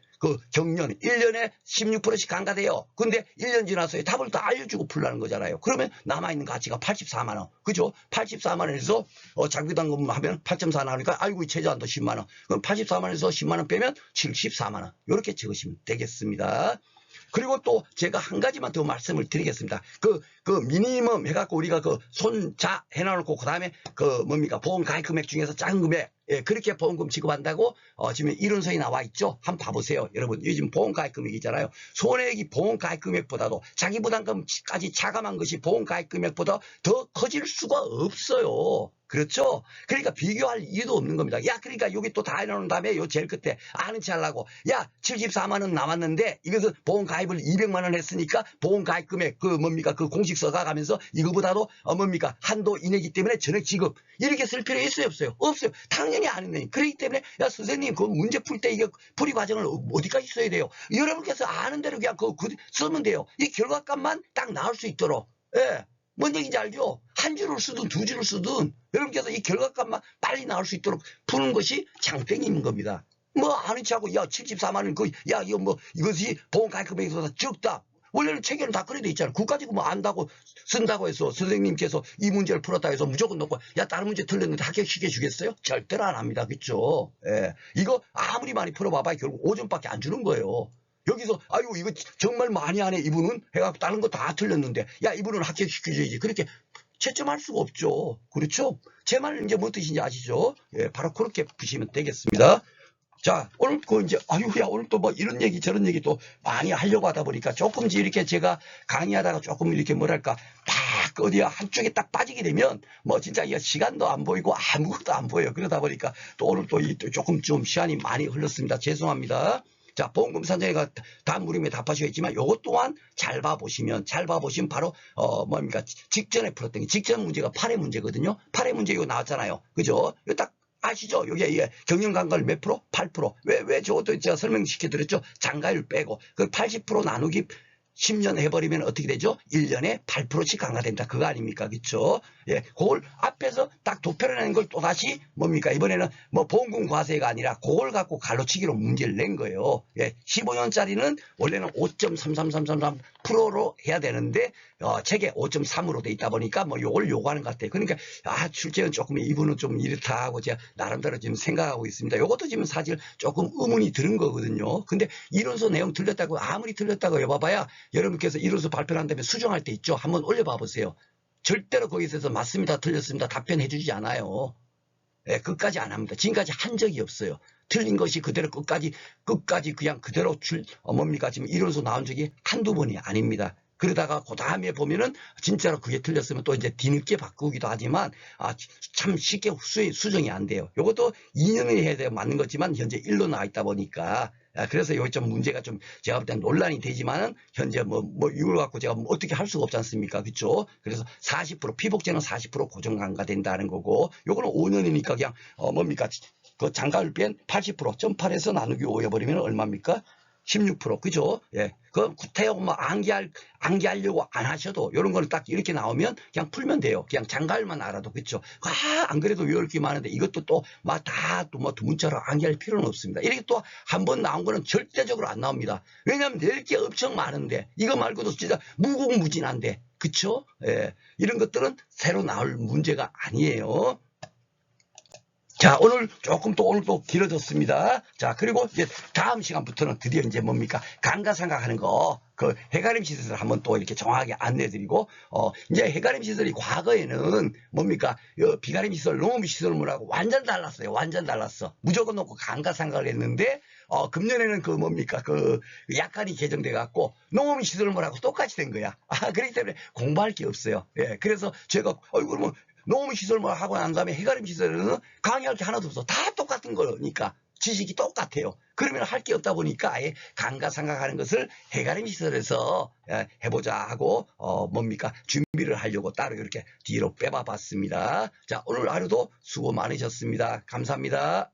경년 1년에 16%씩 감가돼요. 근데 1년 지나서 답을 다 알려주고 풀라는 거잖아요. 그러면 남아있는 가치가 84만 원. 그죠? 84만 원에서 장비당금 하면 8.4 나오니까 아이고 최저한도 10만 원. 그럼 84만 원에서 10만 원 빼면 74만 원. 이렇게 적으시면 되겠습니다. 그리고 또 제가 한 가지만 더 말씀을 드리겠습니다. 미니멈 해갖고 우리가 손자 해놔놓고 그 다음에 뭡니까 보험 가입 금액 중에서 작은 금액 예, 그렇게 보험금 지급한다고 지금 이론서에 나와 있죠. 한번 봐보세요. 여러분 요즘 보험 가입 금액이 있잖아요. 손해액이 보험 가입 금액보다도 자기 부담금까지 차감한 것이 보험 가입 금액보다 더 커질 수가 없어요. 그렇죠? 그러니까 비교할 이유도 없는 겁니다. 야, 그러니까 여기 또 다 해놓은 다음에 요 제일 끝에 아는 체 하려고 야, 74만 원 남았는데 이것은 보험 가입을 200만 원 했으니까 보험 가입 금액 뭡니까 공식서가 가면서 이거보다도 뭡니까 한도 이내기 때문에 전액 지급 이렇게 쓸 필요 있어요 없어요? 없어요. 당연히 당연히 안 했네. 그렇기 때문에 야 선생님 그 문제 풀 때 이게 풀이 과정을 어디까지 써야 돼요? 여러분께서 아는 대로 그냥 그 쓰면 돼요. 이 결과값만 딱 나올 수 있도록. 예. 뭔 얘기인지 알죠? 한 줄을 쓰든 두 줄을 쓰든 여러분께서 이 결과값만 빨리 나올 수 있도록 푸는 것이 장땡인 겁니다. 뭐 아는 척하고 야 74만 원 야 이거 뭐 이것이 보험 가입금액보다 적다. 원래는 체계는 다 그래 돼 있잖아. 그까지 뭐 안다고 쓴다고 해서 선생님께서 이 문제를 풀었다 해서 무조건 넣고 야 다른 문제 틀렸는데 합격시켜 주겠어요? 절대로 안 합니다. 그렇죠? 예. 이거 아무리 많이 풀어봐봐야 결국 5점밖에 안 주는 거예요. 여기서 아유 이거 정말 많이 하네 이분은 해갖고 다른 거 다 틀렸는데 야 이분은 합격시켜줘야지. 그렇게 채점할 수가 없죠. 그렇죠? 제 말 이제 뭐 뜻인지 아시죠? 예, 바로 그렇게 보시면 되겠습니다. 자, 오늘 이제, 아유야, 오늘 또 뭐 이런 얘기 저런 얘기 또 많이 하려고 하다 보니까 조금씩 이렇게 제가 강의하다가 조금 이렇게 뭐랄까, 딱 어디 한쪽에 딱 빠지게 되면 뭐 진짜 시간도 안 보이고 아무것도 안 보여요. 그러다 보니까 또 오늘 또 조금 좀 시간이 많이 흘렀습니다. 죄송합니다. 자, 보험금 산정회가 다음 물음에 답하시겠지만 요것 또한 잘 봐보시면 바로 뭡니까 직전에 풀었던 게 직전 문제가 8회 문제거든요. 8회 문제 이거 나왔잖아요. 그죠? 이거 딱 아시죠? 여기에 경영감가를 몇 프로? 8%. 왜 저것도 제가 설명시켜 드렸죠? 장가율 빼고 그 80% 나누기 10년 해버리면 어떻게 되죠? 1년에 8%씩 강화된다. 그거 아닙니까? 그쵸? 예, 그걸 앞에서 딱 도표를 낸 걸 또다시 뭡니까? 이번에는 뭐 보험금 과세가 아니라 그걸 갖고 갈로치기로 문제를 낸 거예요. 예, 15년짜리는 원래는 5.33333%로 해야 되는데, 책에 5.3으로 돼 있다 보니까 뭐 요걸 요구하는 것 같아요. 그러니까, 출제는 조금 이분은 좀 이렇다 하고 제가 나름대로 지금 생각하고 있습니다. 요것도 지금 사실 조금 의문이 드는 거거든요. 근데 이론서 내용 틀렸다고 아무리 틀렸다고 여봐봐야 여러분께서 이론서 발표한 다음에 수정할 때 있죠. 한번 올려봐 보세요. 절대로 거기서 맞습니다, 틀렸습니다 답변해 주지 않아요. 예, 끝까지 안 합니다. 지금까지 한 적이 없어요. 틀린 것이 그대로 끝까지 그냥 그대로 뭡니까 지금 이론서 나온 적이 한두 번이 아닙니다. 그러다가 그 다음에 보면은 진짜로 그게 틀렸으면 또 이제 뒤늦게 바꾸기도 하지만 참 쉽게 수정이 안 돼요. 이것도 2년을 해야 돼요. 맞는 거지만 현재 1로 나와 있다 보니까 그래서 여기 좀 문제가 좀 제가 볼 땐 논란이 되지만은 현재 뭐 이걸 갖고 제가 뭐 어떻게 할 수가 없지 않습니까? 그렇죠? 그래서 40% 피복제는 40% 고정 강화된다는 거고 요거는 5년이니까 그냥 뭡니까? 그 장가율 뺀 80% 0.8에서 나누기 5 해버리면 얼마입니까? 16% 그죠? 예. 그 구태여 뭐 암기하려고 안 하셔도 이런 거는 딱 이렇게 나오면 그냥 풀면 돼요. 그냥 장가율만 알아도 그렇죠. 안 그래도 외울 게 많은데 이것도 또 막 다 또 뭐 두 문자로 암기할 필요는 없습니다. 이렇게 또 한 번 나온 거는 절대적으로 안 나옵니다. 왜냐하면 낼 게 엄청 많은데 이거 말고도 진짜 무궁무진한데 그렇죠? 예. 이런 것들은 새로 나올 문제가 아니에요. 자, 오늘 또 길어졌습니다. 자, 그리고 이제 다음 시간부터는 드디어 이제 뭡니까? 감가상각하는 거, 그 해가림 시설을 한번 또 이렇게 정확하게 안내드리고, 이제 해가림 시설이 과거에는 뭡니까? 비가림 시설, 농업 시설물하고 완전 달랐어요. 완전 달랐어. 무조건 놓고 감가상각을 했는데, 금년에는 그 뭡니까? 그 약관이 개정돼 갖고 농업 시설물하고 똑같이 된 거야. 그렇기 때문에 공부할 게 없어요. 예, 그래서 제가, 그러면 농업시설만 하고 난 다음에 해가림 시설에는 강의할 게 하나도 없어. 다 똑같은 거니까. 지식이 똑같아요. 그러면 할 게 없다 보니까 아예 감가상각하는 것을 해가림 시설에서 해보자 하고 뭡니까 준비를 하려고 따로 이렇게 뒤로 빼봐 봤습니다. 자, 오늘 하루도 수고 많으셨습니다. 감사합니다.